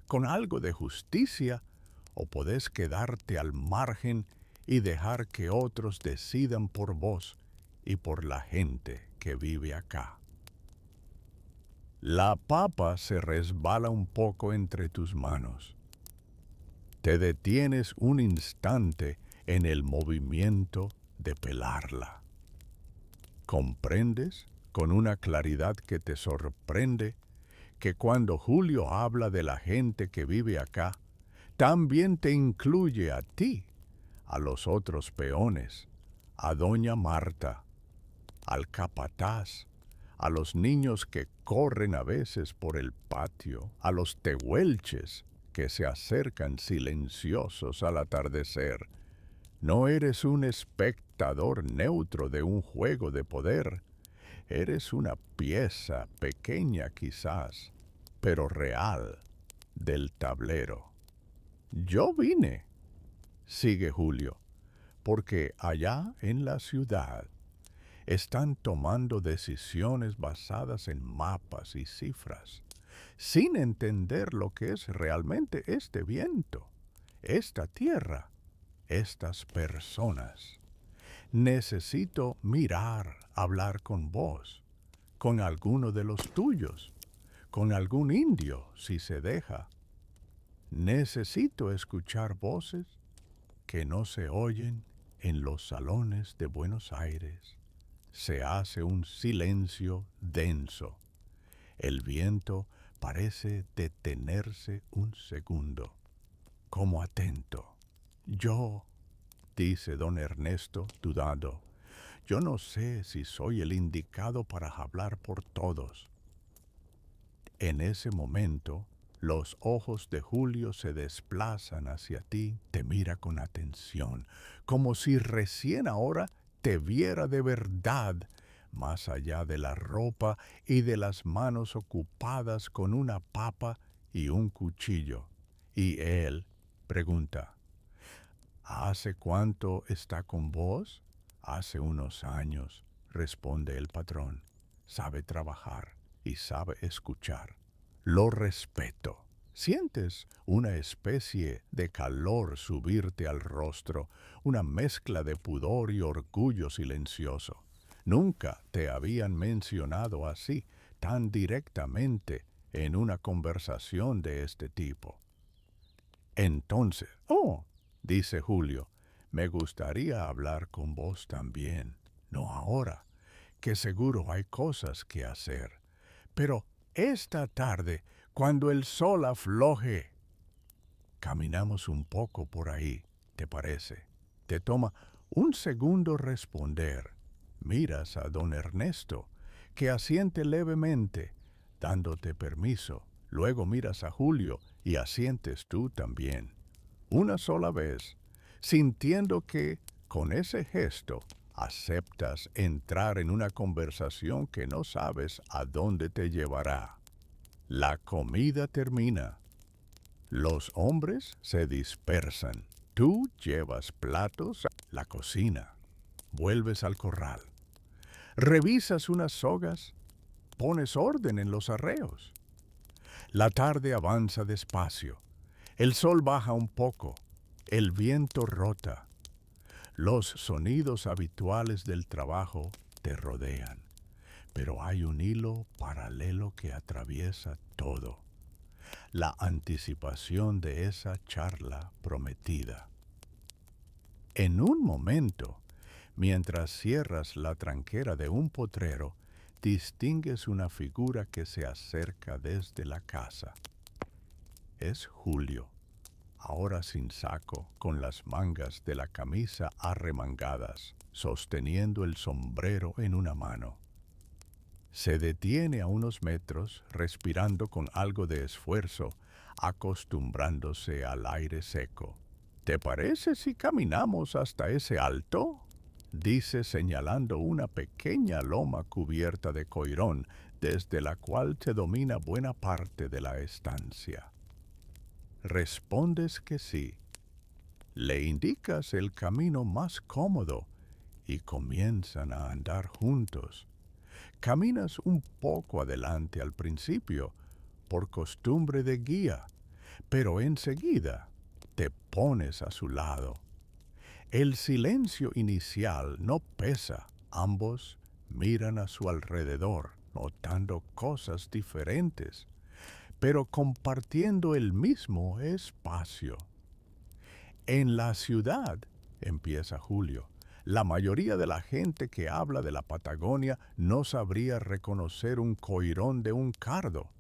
con algo de justicia, o podés quedarte al margen y dejar que otros decidan por vos y por la gente que vive acá. La papa se resbala un poco entre tus manos. Te detienes un instante en el movimiento de pelarla. ¿Comprendes con una claridad que te sorprende que cuando Julio habla de la gente que vive acá, también te incluye a ti, a los otros peones, a doña Marta, al capataz, a los niños que corren a veces por el patio, a los tehuelches que se acercan silenciosos al atardecer? No eres un espectador neutro de un juego de poder. Eres una pieza pequeña quizás, pero real, del tablero. Yo vine, sigue Julio, porque allá en la ciudad están tomando decisiones basadas en mapas y cifras, sin entender lo que es realmente este viento, esta tierra, estas personas. Necesito mirar, hablar con vos, con alguno de los tuyos, con algún indio, si se deja. Necesito escuchar voces que no se oyen en los salones de Buenos Aires. Se hace un silencio denso. El viento parece detenerse un segundo, como atento. Yo, dice don Ernesto, dudando, yo no sé si soy el indicado para hablar por todos. En ese momento, los ojos de Julio se desplazan hacia ti, te mira con atención, como si recién ahora te viera de verdad, más allá de la ropa y de las manos ocupadas con una papa y un cuchillo. Y él pregunta, ¿hace cuánto está con vos? Hace unos años, responde el patrón. Sabe trabajar y sabe escuchar. Lo respeto. Sientes una especie de calor subirte al rostro, una mezcla de pudor y orgullo silencioso. Nunca te habían mencionado así, tan directamente, en una conversación de este tipo. Entonces, dice Julio, me gustaría hablar con vos también. No ahora, que seguro hay cosas que hacer. Pero esta tarde, cuando el sol afloje, caminamos un poco por ahí, ¿te parece? Te toma un segundo responder. Miras a don Ernesto, que asiente levemente, dándote permiso. Luego miras a Julio y asientes tú también. Una sola vez, sintiendo que, con ese gesto, aceptas entrar en una conversación que no sabes a dónde te llevará. La comida termina. Los hombres se dispersan. Tú llevas platos a la cocina. Vuelves al corral. Revisas unas sogas. Pones orden en los arreos. La tarde avanza despacio. El sol baja un poco. El viento rota. Los sonidos habituales del trabajo te rodean, pero hay un hilo paralelo que atraviesa todo. La anticipación de esa charla prometida. En un momento, mientras cierras la tranquera de un potrero, distingues una figura que se acerca desde la casa. Es Julio, ahora sin saco, con las mangas de la camisa arremangadas, sosteniendo el sombrero en una mano. Se detiene a unos metros, respirando con algo de esfuerzo, acostumbrándose al aire seco. ¿Te parece si caminamos hasta ese alto?, dice señalando una pequeña loma cubierta de coirón, desde la cual se domina buena parte de la estancia. Respondes que sí. Le indicas el camino más cómodo y comienzan a andar juntos. Caminas un poco adelante al principio, por costumbre de guía, pero enseguida te pones a su lado. El silencio inicial no pesa. Ambos miran a su alrededor, notando cosas diferentes, pero compartiendo el mismo espacio. En la ciudad, empieza Julio, la mayoría de la gente que habla de la Patagonia no sabría reconocer un coirón de un cardo.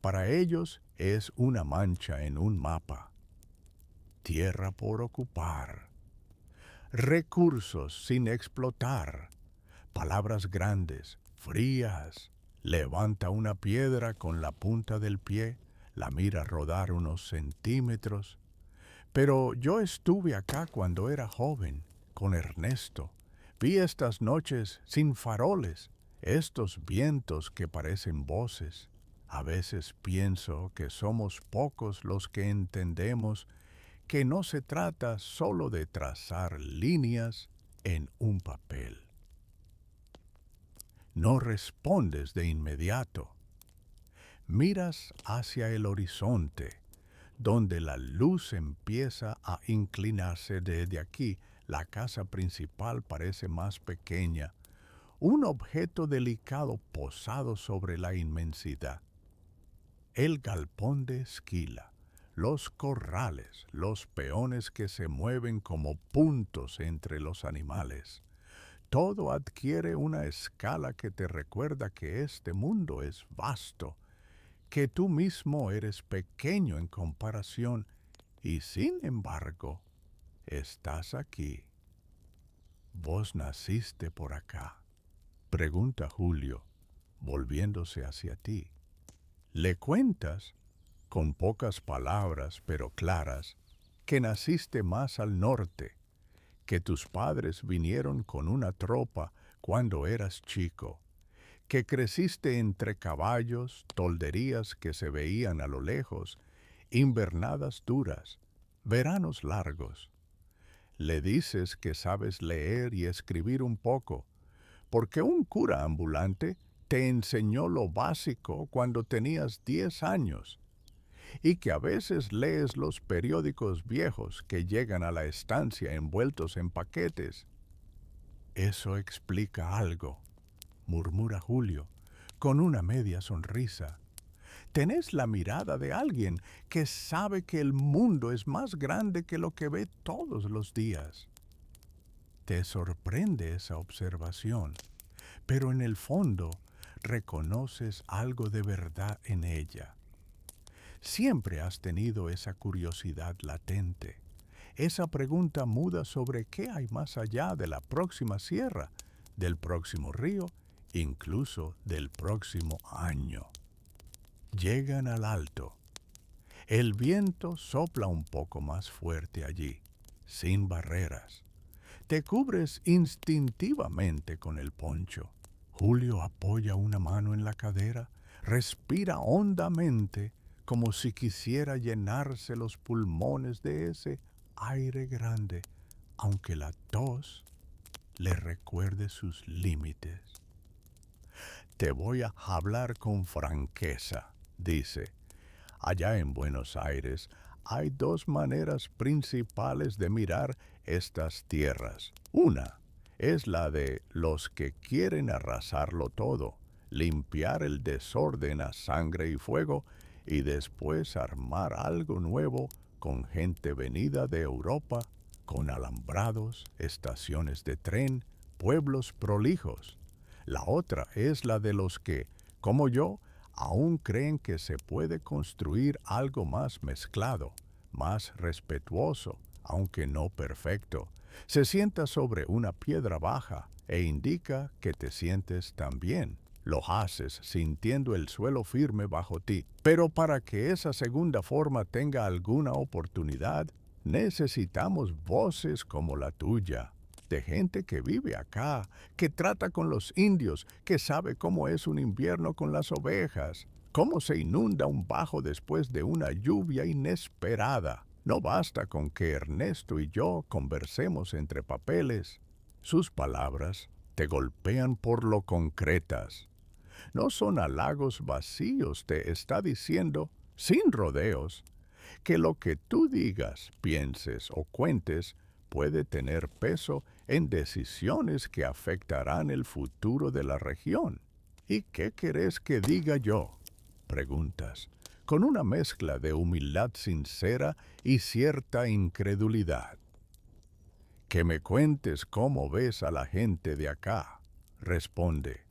Para ellos es una mancha en un mapa. Tierra por ocupar. Recursos sin explotar. Palabras grandes, frías. Levanta una piedra con la punta del pie, la mira rodar unos centímetros. Pero yo estuve acá cuando era joven, con Ernesto. Vi estas noches sin faroles, estos vientos que parecen voces. A veces pienso que somos pocos los que entendemos que no se trata solo de trazar líneas en un papel. No respondes de inmediato. Miras hacia el horizonte, donde la luz empieza a inclinarse. Desde aquí. La casa principal parece más pequeña, un objeto delicado posado sobre la inmensidad. El galpón de esquila, los corrales, los peones que se mueven como puntos entre los animales. Todo adquiere una escala que te recuerda que este mundo es vasto, que tú mismo eres pequeño en comparación y sin embargo estás aquí. ¿Vos naciste por acá?, pregunta Julio, volviéndose hacia ti. Le cuentas, con pocas palabras pero claras, que naciste más al norte, que tus padres vinieron con una tropa cuando eras chico, que creciste entre caballos, tolderías que se veían a lo lejos, invernadas duras, veranos largos. Le dices que sabes leer y escribir un poco, porque un cura ambulante te enseñó lo básico cuando tenías 10 años, y que a veces lees los periódicos viejos que llegan a la estancia envueltos en paquetes. Eso explica algo, murmura Julio, con una media sonrisa. Tenés la mirada de alguien que sabe que el mundo es más grande que lo que ve todos los días. Te sorprende esa observación, pero en el fondo reconoces algo de verdad en ella. Siempre has tenido esa curiosidad latente, esa pregunta muda sobre qué hay más allá de la próxima sierra, del próximo río, incluso del próximo año. Llegan al alto. El viento sopla un poco más fuerte allí, sin barreras. Te cubres instintivamente con el poncho. Julio apoya una mano en la cadera, respira hondamente, como si quisiera llenarse los pulmones de ese aire grande, aunque la tos le recuerde sus límites. Te voy a hablar con franqueza, dice. Allá en Buenos Aires hay dos maneras principales de mirar estas tierras. Una es la de los que quieren arrasarlo todo, limpiar el desorden a sangre y fuego y después armar algo nuevo con gente venida de Europa, con alambrados, estaciones de tren, pueblos prolijos. La otra es la de los que, como yo, aún creen que se puede construir algo más mezclado, más respetuoso, aunque no perfecto. Se sienta sobre una piedra baja e indica que te sientes también. Lo haces sintiendo el suelo firme bajo ti, pero para que esa segunda forma tenga alguna oportunidad, necesitamos voces como la tuya, de gente que vive acá, que trata con los indios, que sabe cómo es un invierno con las ovejas, cómo se inunda un bajo después de una lluvia inesperada. No basta con que Ernesto y yo conversemos entre papeles. Sus palabras te golpean por lo concretas. No son halagos vacíos, te está diciendo, sin rodeos, que lo que tú digas, pienses o cuentes puede tener peso en decisiones que afectarán el futuro de la región. ¿Y qué querés que diga yo? Preguntas, con una mezcla de humildad sincera y cierta incredulidad. Que me cuentes cómo ves a la gente de acá, responde.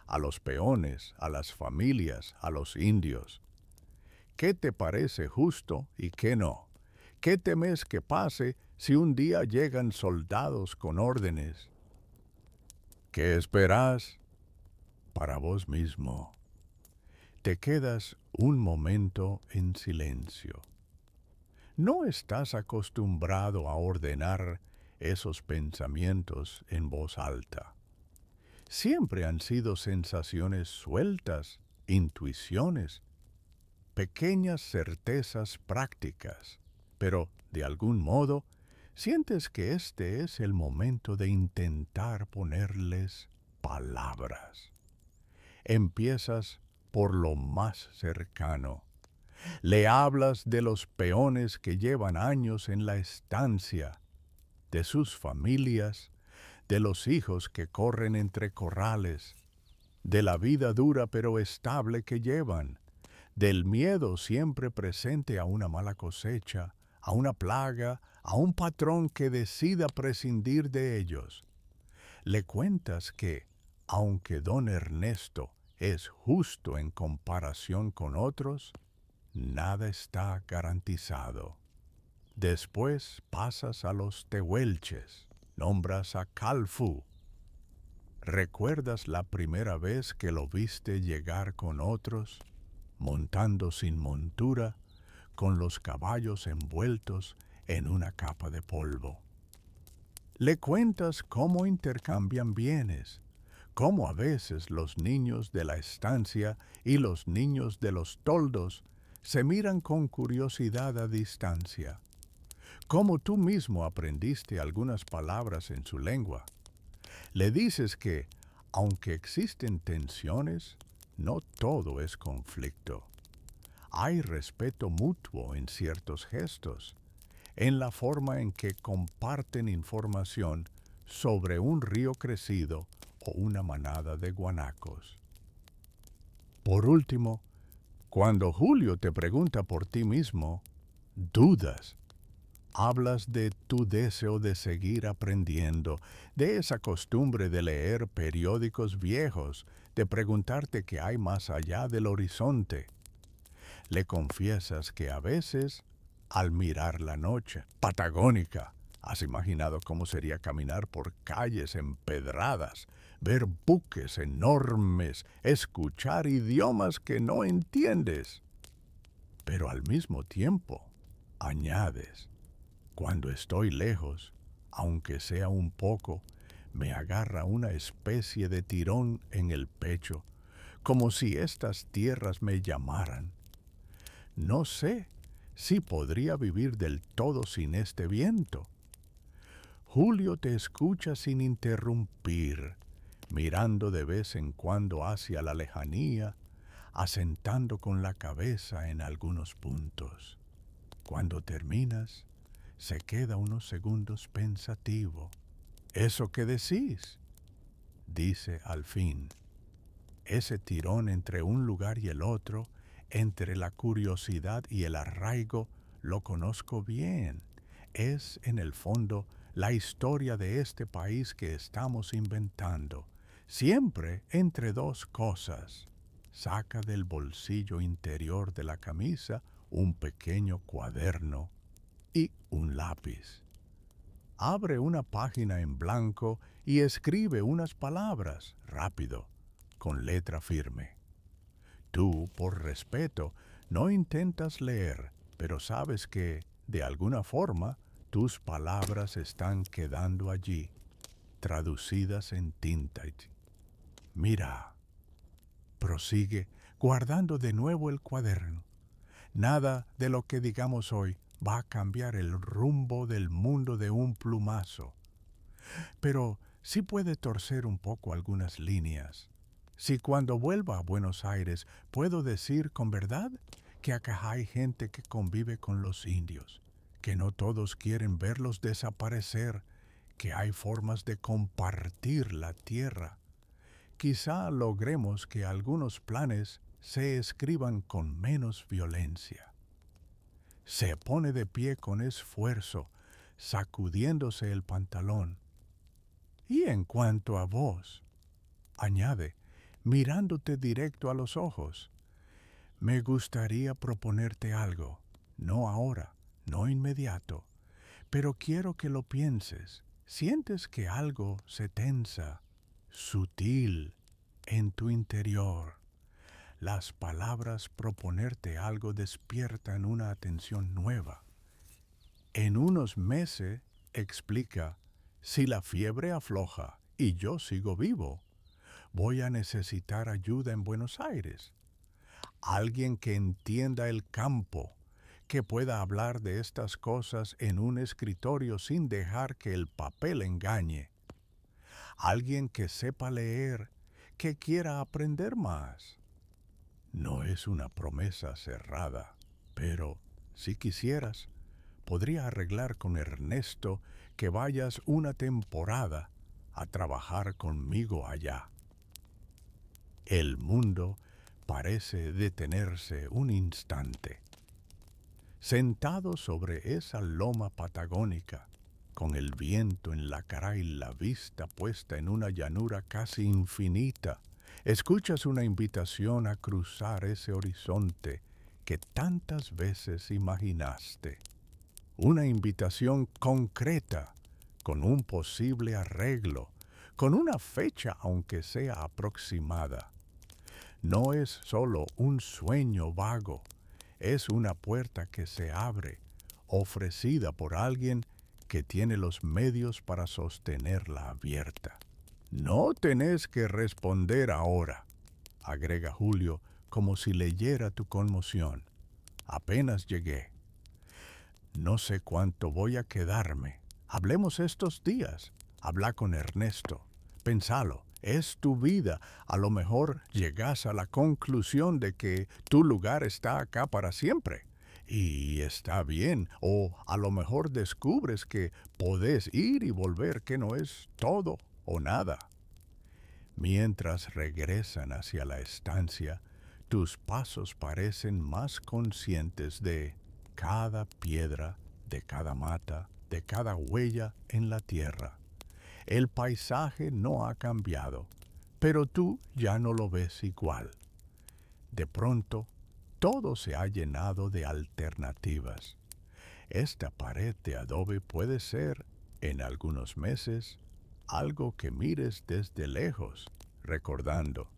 A los peones, a las familias, a los indios. ¿Qué te parece justo y qué no? ¿Qué temes que pase si un día llegan soldados con órdenes? ¿Qué esperás? Para vos mismo. Te quedas un momento en silencio. No estás acostumbrado a ordenar esos pensamientos en voz alta. Siempre han sido sensaciones sueltas, intuiciones, pequeñas certezas prácticas, pero de algún modo sientes que este es el momento de intentar ponerles palabras. Empiezas por lo más cercano. Le hablas de los peones que llevan años en la estancia, de sus familias, de los hijos que corren entre corrales, de la vida dura pero estable que llevan, del miedo siempre presente a una mala cosecha, a una plaga, a un patrón que decida prescindir de ellos. Le cuentas que, aunque don Ernesto es justo en comparación con otros, nada está garantizado. Después pasas a los tehuelches, nombras a Calfú. ¿Recuerdas la primera vez que lo viste llegar con otros, montando sin montura, con los caballos envueltos en una capa de polvo? Le cuentas cómo intercambian bienes, cómo a veces los niños de la estancia y los niños de los toldos se miran con curiosidad a distancia, cómo tú mismo aprendiste algunas palabras en su lengua. Le dices que, aunque existen tensiones, no todo es conflicto. Hay respeto mutuo en ciertos gestos, en la forma en que comparten información sobre un río crecido o una manada de guanacos. Por último, cuando Julio te pregunta por ti mismo, dudas. Hablas de tu deseo de seguir aprendiendo, de esa costumbre de leer periódicos viejos, de preguntarte qué hay más allá del horizonte. Le confiesas que a veces, al mirar la noche patagónica, has imaginado cómo sería caminar por calles empedradas, ver buques enormes, escuchar idiomas que no entiendes. Pero al mismo tiempo, añades, cuando estoy lejos, aunque sea un poco, me agarra una especie de tirón en el pecho, como si estas tierras me llamaran. No sé si podría vivir del todo sin este viento. Julio te escucha sin interrumpir, mirando de vez en cuando hacia la lejanía, asentando con la cabeza en algunos puntos. Cuando terminas, se queda unos segundos pensativo. ¿Eso qué decís? Dice al fin. Ese tirón entre un lugar y el otro, entre la curiosidad y el arraigo, lo conozco bien. Es, en el fondo, la historia de este país que estamos inventando, siempre entre dos cosas. Saca del bolsillo interior de la camisa un pequeño cuaderno y un lápiz. Abre una página en blanco y escribe unas palabras rápido, con letra firme. Tú, por respeto, no intentas leer, pero sabes que, de alguna forma, tus palabras están quedando allí, traducidas en tinta. Mira, prosigue, guardando de nuevo el cuaderno. Nada de lo que digamos hoy va a cambiar el rumbo del mundo de un plumazo. Pero sí puede torcer un poco algunas líneas. Si cuando vuelva a Buenos Aires puedo decir con verdad que acá hay gente que convive con los indios, que no todos quieren verlos desaparecer, que hay formas de compartir la tierra. Quizá logremos que algunos planes se escriban con menos violencia. Se pone de pie con esfuerzo, sacudiéndose el pantalón. Y en cuanto a vos, añade, mirándote directo a los ojos, me gustaría proponerte algo, no ahora, no inmediato, pero quiero que lo pienses. Sientes que algo se tensa, sutil, en tu interior. Las palabras proponerte algo despiertan una atención nueva. En unos meses, explica, si la fiebre afloja y yo sigo vivo, voy a necesitar ayuda en Buenos Aires. Alguien que entienda el campo, que pueda hablar de estas cosas en un escritorio sin dejar que el papel engañe. Alguien que sepa leer, que quiera aprender más. No es una promesa cerrada, pero si quisieras, podría arreglar con Ernesto que vayas una temporada a trabajar conmigo allá. El mundo parece detenerse un instante. Sentado sobre esa loma patagónica, con el viento en la cara y la vista puesta en una llanura casi infinita, escuchas una invitación a cruzar ese horizonte que tantas veces imaginaste. Una invitación concreta, con un posible arreglo, con una fecha aunque sea aproximada. No es solo un sueño vago, es una puerta que se abre, ofrecida por alguien que tiene los medios para sostenerla abierta. No tenés que responder ahora, agrega Julio, como si leyera tu conmoción. Apenas llegué. No sé cuánto voy a quedarme. Hablemos estos días. Habla con Ernesto. Pensalo. Es tu vida. A lo mejor llegas a la conclusión de que tu lugar está acá para siempre. Y está bien. O a lo mejor descubres que podés ir y volver, que no es todo o nada. Mientras regresan hacia la estancia, tus pasos parecen más conscientes de cada piedra, de cada mata, de cada huella en la tierra. El paisaje no ha cambiado, pero tú ya no lo ves igual. De pronto, todo se ha llenado de alternativas. Esta pared de adobe puede ser, en algunos meses, algo que mires desde lejos, recordando.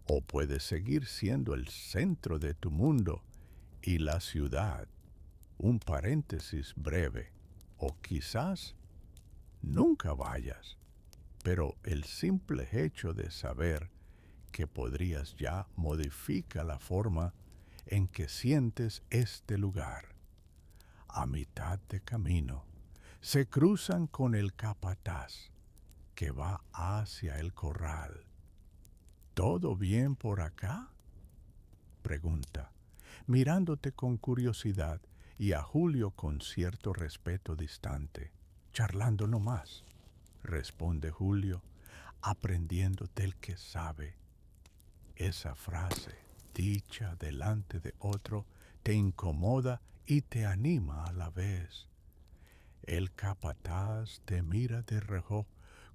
O puede seguir siendo el centro de tu mundo y la ciudad, un paréntesis breve. O quizás nunca vayas, pero el simple hecho de saber que podrías ya modifica la forma en que sientes este lugar. A mitad de camino, se cruzan con el capataz, que va hacia el corral. ¿Todo bien por acá?, pregunta, mirándote con curiosidad y a Julio con cierto respeto distante. Charlando no más, responde Julio, aprendiendo del que sabe. Esa frase, dicha delante de otro, te incomoda y te anima a la vez. El capataz te mira de reojo,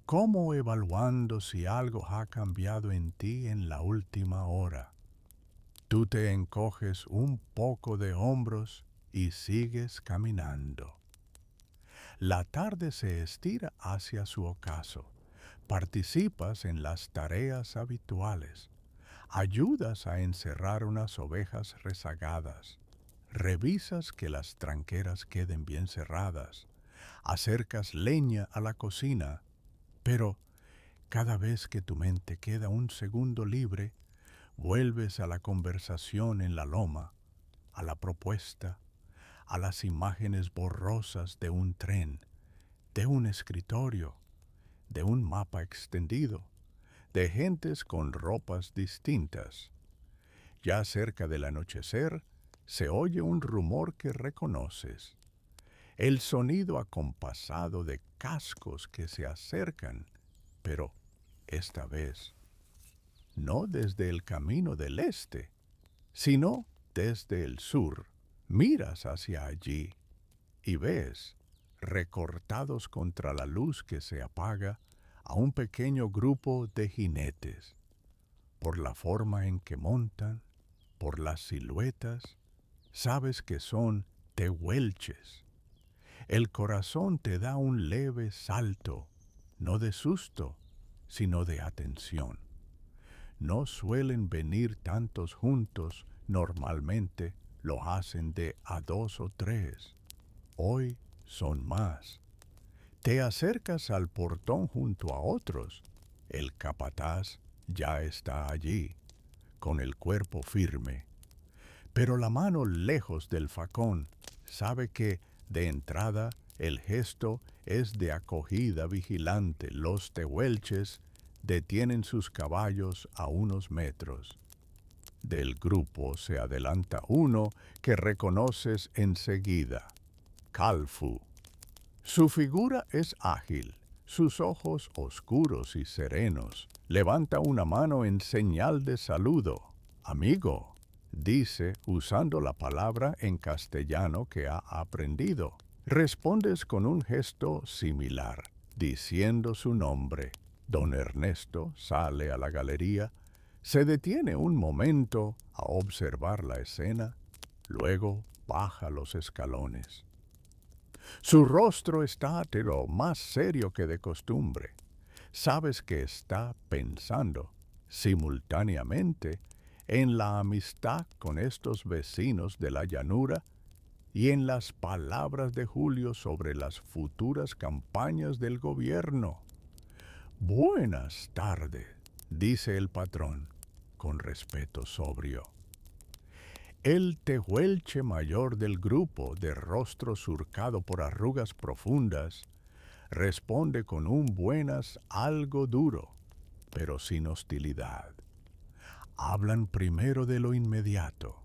como evaluando si algo ha cambiado en ti en la última hora. Tú te encoges un poco de hombros y sigues caminando. La tarde se estira hacia su ocaso. Participas en las tareas habituales. Ayudas a encerrar unas ovejas rezagadas. Revisas que las tranqueras queden bien cerradas. Acercas leña a la cocina. Pero cada vez que tu mente queda un segundo libre, vuelves a la conversación en la loma, a la propuesta, a las imágenes borrosas de un tren, de un escritorio, de un mapa extendido, de gentes con ropas distintas. Ya cerca del anochecer, se oye un rumor que reconoces. El sonido acompasado de cascos que se acercan, pero esta vez no desde el camino del este, sino desde el sur. Miras hacia allí y ves, recortados contra la luz que se apaga, a un pequeño grupo de jinetes. Por la forma en que montan, por las siluetas, sabes que son tehuelches. El corazón te da un leve salto, no de susto, sino de atención. No suelen venir tantos juntos, normalmente lo hacen de a 2 o 3. Hoy son más. Te acercas al portón junto a otros. El capataz ya está allí, con el cuerpo firme. Pero la mano lejos del facón sabe que, de entrada, el gesto es de acogida vigilante. Los tehuelches detienen sus caballos a unos metros. Del grupo se adelanta uno que reconoces enseguida, Calfu. Su figura es ágil, sus ojos oscuros y serenos. Levanta una mano en señal de saludo. Amigo, dice usando la palabra en castellano que ha aprendido. Respondes con un gesto similar, diciendo su nombre. Don Ernesto sale a la galería, se detiene un momento a observar la escena, luego baja los escalones. Su rostro está de lo más serio que de costumbre. Sabes que está pensando, simultáneamente, en la amistad con estos vecinos de la llanura y en las palabras de Julio sobre las futuras campañas del gobierno. Buenas tardes, dice el patrón, con respeto sobrio. El tehuelche mayor del grupo, de rostro surcado por arrugas profundas, responde con un buenas algo duro, pero sin hostilidad. Hablan primero de lo inmediato.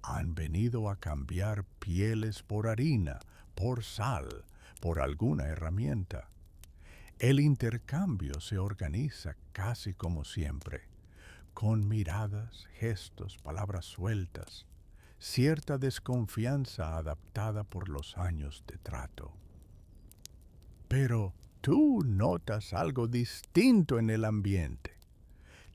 Han venido a cambiar pieles por harina, por sal, por alguna herramienta. El intercambio se organiza casi como siempre, con miradas, gestos, palabras sueltas, cierta desconfianza adaptada por los años de trato. Pero tú notas algo distinto en el ambiente.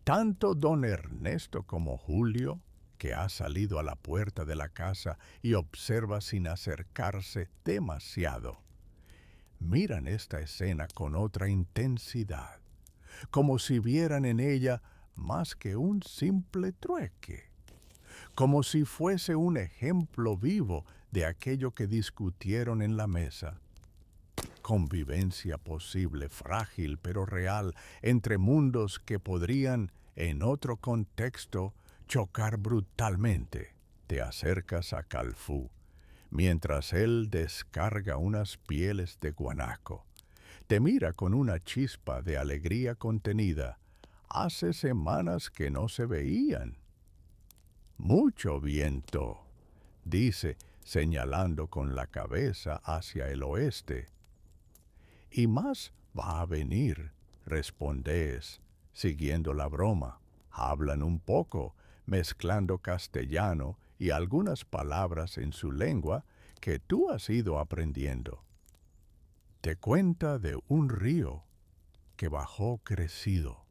Tanto don Ernesto como Julio, que ha salido a la puerta de la casa y observa sin acercarse demasiado, miran esta escena con otra intensidad, como si vieran en ella más que un simple trueque, como si fuese un ejemplo vivo de aquello que discutieron en la mesa. Convivencia posible, frágil pero real, entre mundos que podrían, en otro contexto, chocar brutalmente. Te acercas a Calfú, mientras él descarga unas pieles de guanaco. Te mira con una chispa de alegría contenida. Hace semanas que no se veían. Mucho viento, dice, señalando con la cabeza hacia el oeste. Y más va a venir, respondes, siguiendo la broma. Hablan un poco, mezclando castellano y algunas palabras en su lengua que tú has ido aprendiendo. Te cuenta de un río que bajó crecido,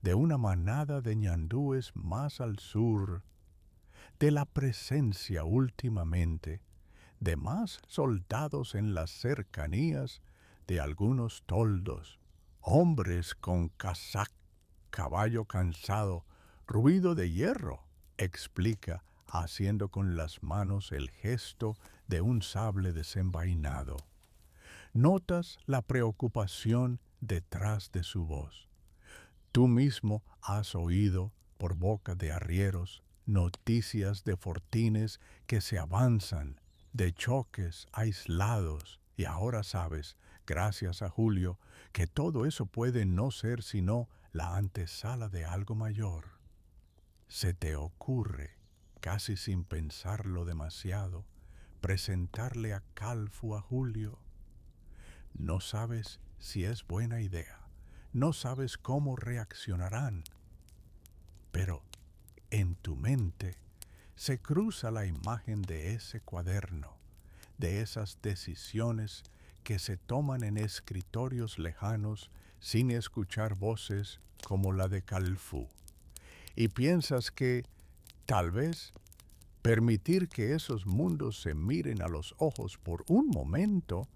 de una manada de ñandúes más al sur, de la presencia últimamente de más soldados en las cercanías, de algunos toldos, Hombres con casaca, caballo cansado, ruido de hierro, explica, haciendo con las manos el gesto de un sable desenvainado. Notas la preocupación detrás de su voz. Tú mismo has oído, por boca de arrieros, noticias de fortines que se avanzan, de choques aislados, y ahora sabes, gracias a Julio, que todo eso puede no ser sino la antesala de algo mayor. Se te ocurre, casi sin pensarlo demasiado, presentarle a Calfu a Julio. No sabes si es buena idea, no sabes cómo reaccionarán, pero en tu mente se cruza la imagen de ese cuaderno, de esas decisiones que se toman en escritorios lejanos sin escuchar voces como la de Calfu. Y piensas que, tal vez, permitir que esos mundos se miren a los ojos por un momento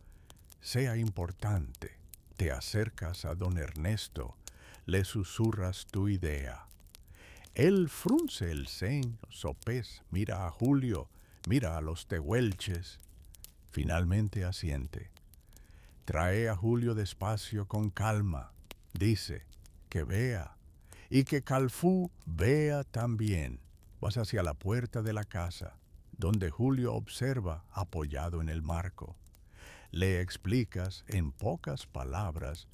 sea importante. Te acercas a don Ernesto, le susurras tu idea. Él frunce el ceño, sopés, mira a Julio, mira a los tehuelches. Finalmente asiente. Trae a Julio despacio con calma. Dice, que vea, y que Calfú vea también. Vas hacia la puerta de la casa, donde Julio observa apoyado en el marco. Le explicas en pocas palabras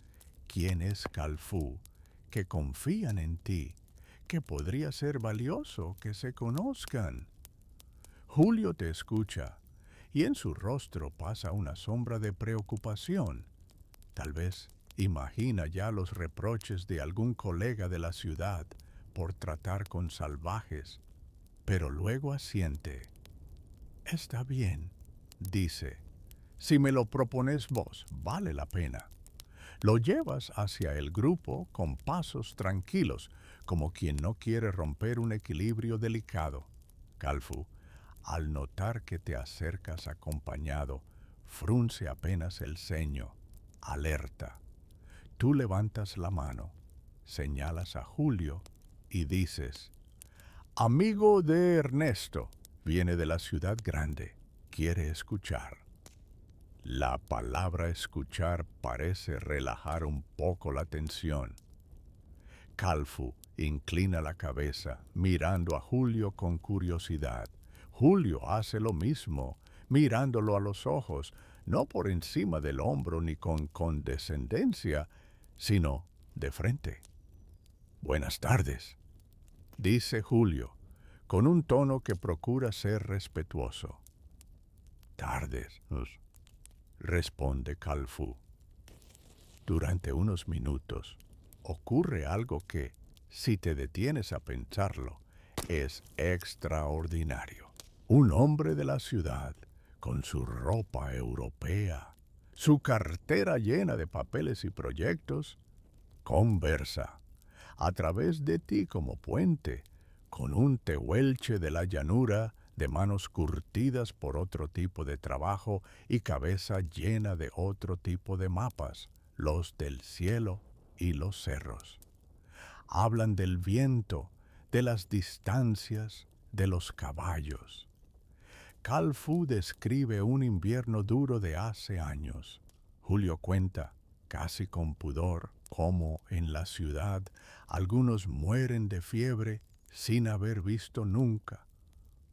quién es Calfú, que confían en ti, que podría ser valioso que se conozcan. Julio te escucha, y en su rostro pasa una sombra de preocupación. Tal vez imagina ya los reproches de algún colega de la ciudad por tratar con salvajes, pero luego asiente. Está bien, dice. Si me lo propones vos, vale la pena. Lo llevas hacia el grupo con pasos tranquilos, como quien no quiere romper un equilibrio delicado. Calfu, al notar que te acercas acompañado, frunce apenas el ceño, alerta. Tú levantas la mano, señalas a Julio y dices, amigo de Ernesto, viene de la ciudad grande, quiere escuchar. La palabra escuchar parece relajar un poco la tensión. Calfu inclina la cabeza, mirando a Julio con curiosidad. Julio hace lo mismo, mirándolo a los ojos, no por encima del hombro ni con condescendencia, sino de frente. Buenas tardes, dice Julio, con un tono que procura ser respetuoso. Tardes, responde Calfu. Durante unos minutos ocurre algo que, si te detienes a pensarlo, es extraordinario. Un hombre de la ciudad, con su ropa europea, su cartera llena de papeles y proyectos, conversa, a través de ti como puente, con un tehuelche de la llanura, de manos curtidas por otro tipo de trabajo y cabeza llena de otro tipo de mapas, los del cielo y los cerros. Hablan del viento, de las distancias, de los caballos. Calfu describe un invierno duro de hace años. Julio cuenta, casi con pudor, cómo en la ciudad algunos mueren de fiebre sin haber visto nunca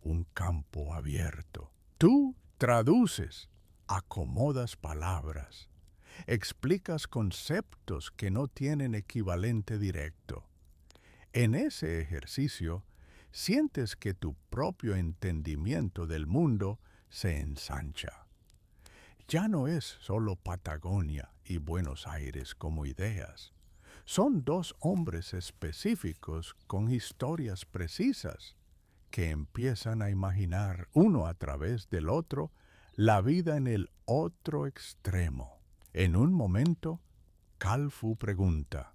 un campo abierto. Tú traduces, acomodas palabras, explicas conceptos que no tienen equivalente directo. En ese ejercicio, sientes que tu propio entendimiento del mundo se ensancha. Ya no es solo Patagonia y Buenos Aires como ideas. Son dos hombres específicos con historias precisas que empiezan a imaginar uno a través del otro la vida en el otro extremo. En un momento, Calfu pregunta,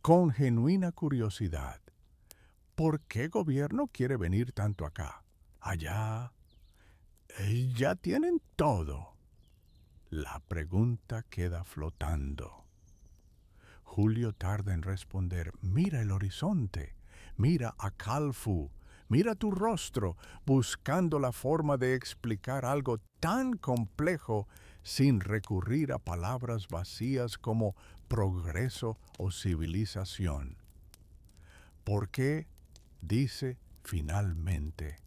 con genuina curiosidad, ¿por qué gobierno quiere venir tanto acá? Allá. Ya tienen todo. La pregunta queda flotando. Julio tarda en responder. Mira el horizonte, mira a Khalfu, mira tu rostro, buscando la forma de explicar algo tan complejo sin recurrir a palabras vacías como progreso o civilización. ¿Por qué? Dice finalmente.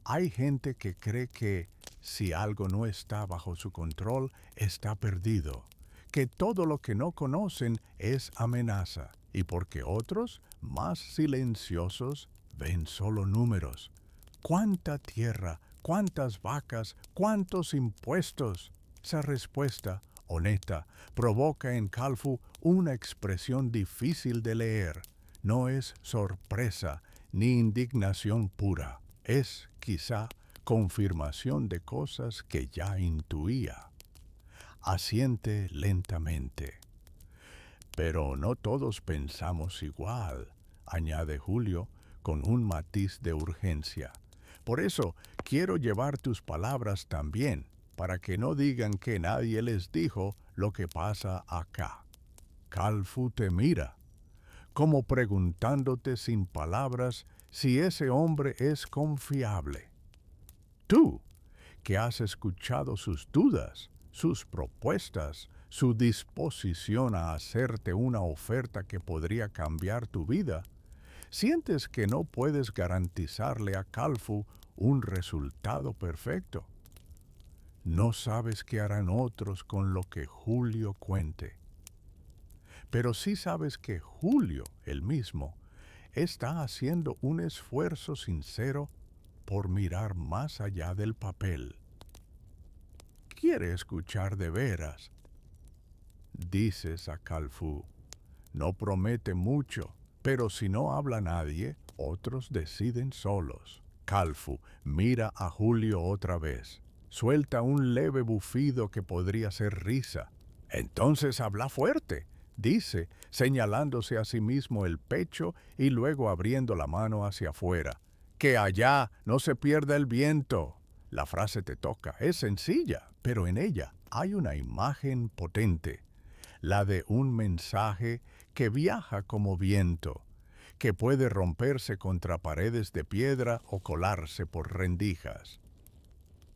Hay gente que cree que si algo no está bajo su control, está perdido, que todo lo que no conocen es amenaza, y porque otros, más silenciosos, ven solo números. ¿Cuánta tierra? ¿Cuántas vacas? ¿Cuántos impuestos? Esa respuesta, honesta, provoca en Khalfu una expresión difícil de leer. No es sorpresa ni indignación pura. Es, quizá, confirmación de cosas que ya intuía. Asiente lentamente. Pero no todos pensamos igual, añade Julio con un matiz de urgencia. Por eso quiero llevar tus palabras también, para que no digan que nadie les dijo lo que pasa acá. Khalfu te mira, como preguntándote sin palabras si ese hombre es confiable. Tú, que has escuchado sus dudas, sus propuestas, su disposición a hacerte una oferta que podría cambiar tu vida, sientes que no puedes garantizarle a Khalfu un resultado perfecto. No sabes qué harán otros con lo que Julio cuente. Pero sí sabes que Julio, el mismo, está haciendo un esfuerzo sincero por mirar más allá del papel. Quiere escuchar de veras. Dices a Khalfu, no promete mucho, pero si no habla nadie, otros deciden solos. Khalfu mira a Julio otra vez. Suelta un leve bufido que podría ser risa. Entonces habla fuerte, dice, señalándose a sí mismo el pecho y luego abriendo la mano hacia afuera. Que allá no se pierda el viento. La frase te toca, es sencilla, pero en ella hay una imagen potente, la de un mensaje que viaja como viento, que puede romperse contra paredes de piedra o colarse por rendijas.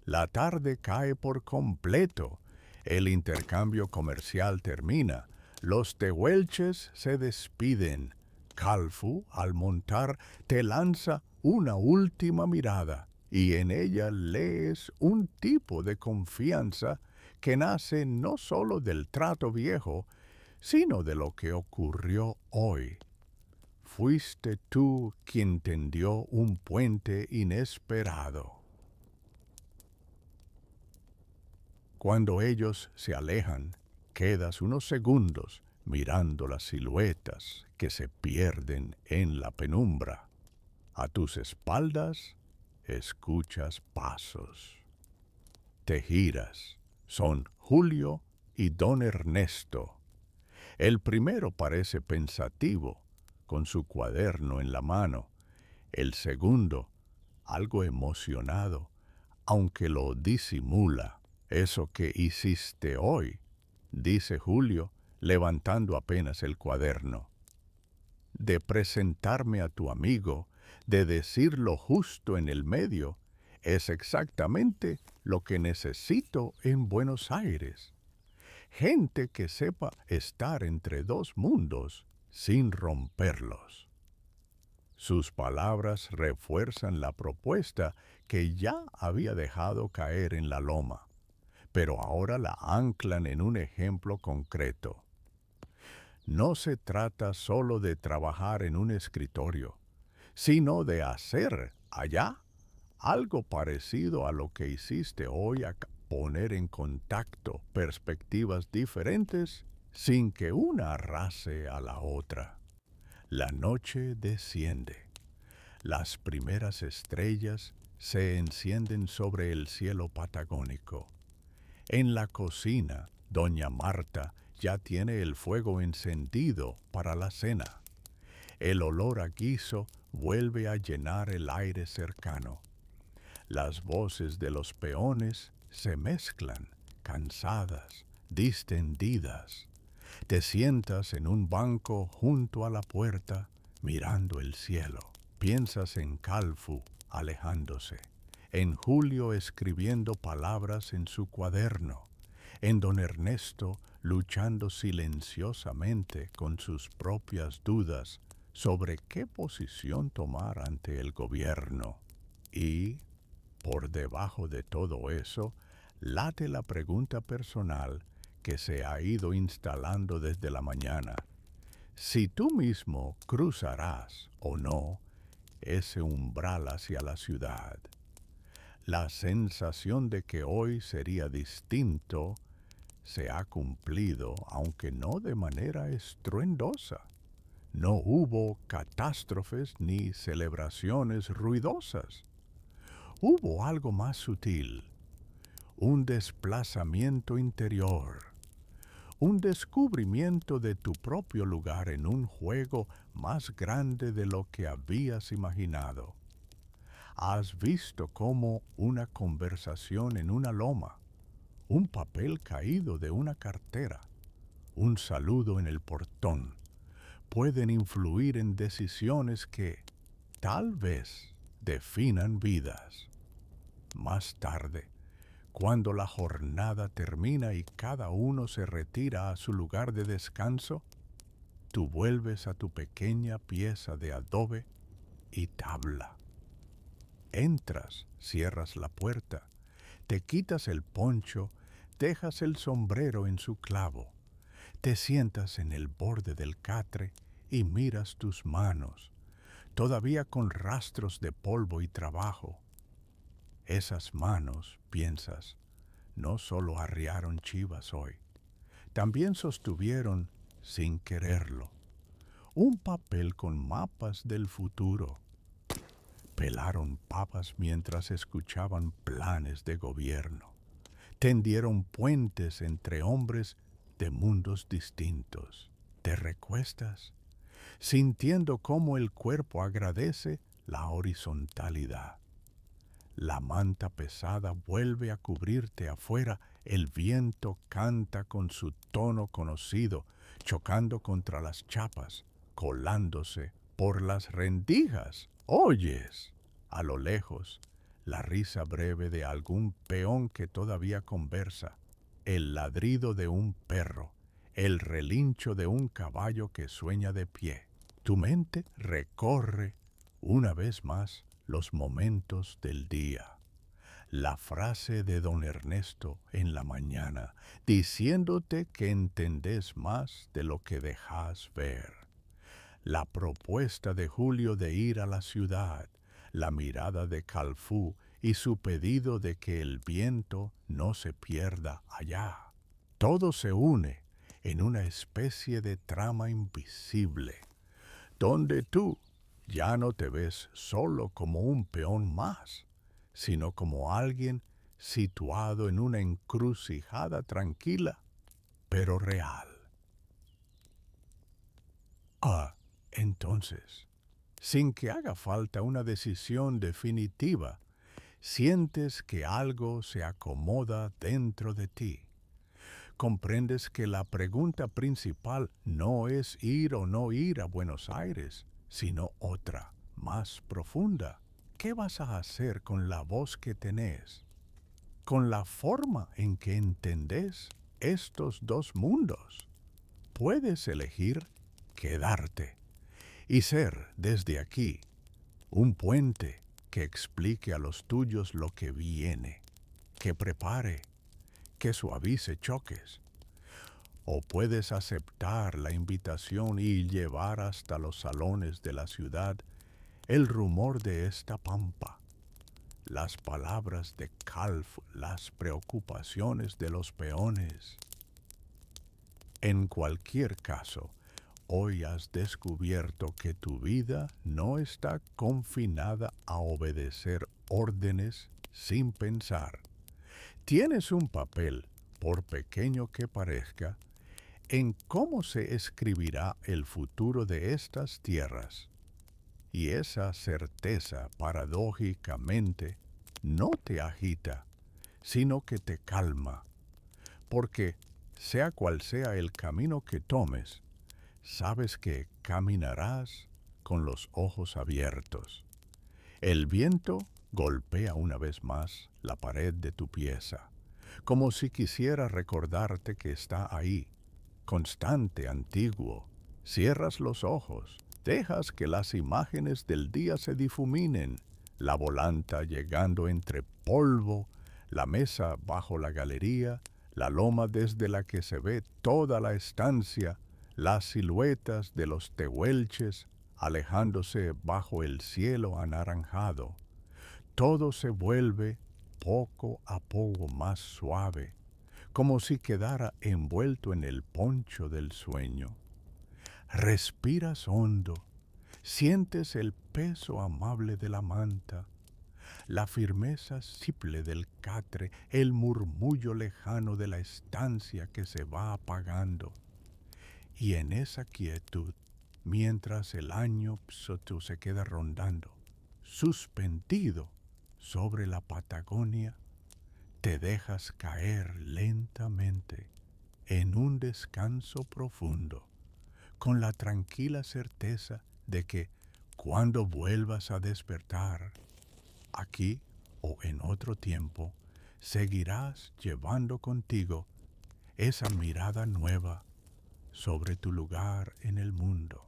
La tarde cae por completo, el intercambio comercial termina, los tehuelches se despiden. Khalfu, al montar, te lanza una última mirada y en ella lees un tipo de confianza que nace no solo del trato viejo, sino de lo que ocurrió hoy. Fuiste tú quien tendió un puente inesperado. Cuando ellos se alejan, quedas unos segundos mirando las siluetas que se pierden en la penumbra. A tus espaldas escuchas pasos. Te giras. Son Julio y don Ernesto. El primero parece pensativo, con su cuaderno en la mano. El segundo, algo emocionado, aunque lo disimula. Eso que hiciste hoy, dice Julio, levantando apenas el cuaderno. De presentarme a tu amigo, de decir lo justo en el medio, es exactamente lo que necesito en Buenos Aires. Gente que sepa estar entre dos mundos sin romperlos. Sus palabras refuerzan la propuesta que ya había dejado caer en la loma, pero ahora la anclan en un ejemplo concreto. No se trata solo de trabajar en un escritorio, sino de hacer allá algo parecido a lo que hiciste hoy, a poner en contacto perspectivas diferentes sin que una arrase a la otra. La noche desciende. Las primeras estrellas se encienden sobre el cielo patagónico. En la cocina, doña Marta ya tiene el fuego encendido para la cena. El olor a guiso vuelve a llenar el aire cercano. Las voces de los peones se mezclan, cansadas, distendidas. Te sientas en un banco junto a la puerta, mirando el cielo. Piensas en Calfu alejándose, en Julio escribiendo palabras en su cuaderno, en don Ernesto luchando silenciosamente con sus propias dudas sobre qué posición tomar ante el gobierno. Y, por debajo de todo eso, late la pregunta personal que se ha ido instalando desde la mañana. Si tú mismo cruzarás o no ese umbral hacia la ciudad. La sensación de que hoy sería distinto se ha cumplido, aunque no de manera estruendosa. No hubo catástrofes ni celebraciones ruidosas. Hubo algo más sutil, un desplazamiento interior, un descubrimiento de tu propio lugar en un juego más grande de lo que habías imaginado. Has visto cómo una conversación en una loma, un papel caído de una cartera, un saludo en el portón, pueden influir en decisiones que, tal vez, definan vidas. Más tarde, cuando la jornada termina y cada uno se retira a su lugar de descanso, tú vuelves a tu pequeña pieza de adobe y tabla. Entras, cierras la puerta, te quitas el poncho, dejas el sombrero en su clavo, te sientas en el borde del catre y miras tus manos, todavía con rastros de polvo y trabajo. Esas manos, piensas, no solo arriaron chivas hoy, también sostuvieron, sin quererlo, un papel con mapas del futuro. Pelaron papas mientras escuchaban planes de gobierno. Tendieron puentes entre hombres de mundos distintos. Te recuestas, sintiendo cómo el cuerpo agradece la horizontalidad. La manta pesada vuelve a cubrirte afuera, el viento canta con su tono conocido, chocando contra las chapas, colándose por las rendijas. Oyes, a lo lejos, la risa breve de algún peón que todavía conversa, el ladrido de un perro, el relincho de un caballo que sueña de pie. Tu mente recorre, una vez más, los momentos del día. La frase de don Ernesto en la mañana, diciéndote que entendés más de lo que dejas ver. La propuesta de Julio de ir a la ciudad, la mirada de Calfú y su pedido de que el viento no se pierda allá. Todo se une en una especie de trama invisible, donde tú ya no te ves solo como un peón más, sino como alguien situado en una encrucijada tranquila, pero real. Entonces, sin que haga falta una decisión definitiva, sientes que algo se acomoda dentro de ti. Comprendes que la pregunta principal no es ir o no ir a Buenos Aires, sino otra, más profunda. ¿Qué vas a hacer con la voz que tenés? Con la forma en que entendés estos dos mundos. Puedes elegir quedarte y ser desde aquí un puente que explique a los tuyos lo que viene, que prepare, que suavice choques. O puedes aceptar la invitación y llevar hasta los salones de la ciudad el rumor de esta pampa, las palabras de Calf, las preocupaciones de los peones. En cualquier caso, hoy has descubierto que tu vida no está confinada a obedecer órdenes sin pensar. Tienes un papel, por pequeño que parezca, en cómo se escribirá el futuro de estas tierras. Y esa certeza, paradójicamente, no te agita, sino que te calma, porque Sea cual sea el camino que tomes, sabes que caminarás con los ojos abiertos. El viento golpea una vez más la pared de tu pieza, como si quisiera recordarte que está ahí, constante, antiguo. Cierras los ojos, dejas que las imágenes del día se difuminen, la volanta llegando entre polvo, la mesa bajo la galería, la loma desde la que se ve toda la estancia, las siluetas de los tehuelches alejándose bajo el cielo anaranjado. Todo se vuelve poco a poco más suave, como si quedara envuelto en el poncho del sueño. Respiras hondo, sientes el peso amable de la manta, la firmeza simple del catre, el murmullo lejano de la estancia que se va apagando. Y en esa quietud, mientras el año se queda rondando, suspendido sobre la Patagonia, te dejas caer lentamente en un descanso profundo, con la tranquila certeza de que cuando vuelvas a despertar, aquí o en otro tiempo, seguirás llevando contigo esa mirada nueva sobre tu lugar en el mundo.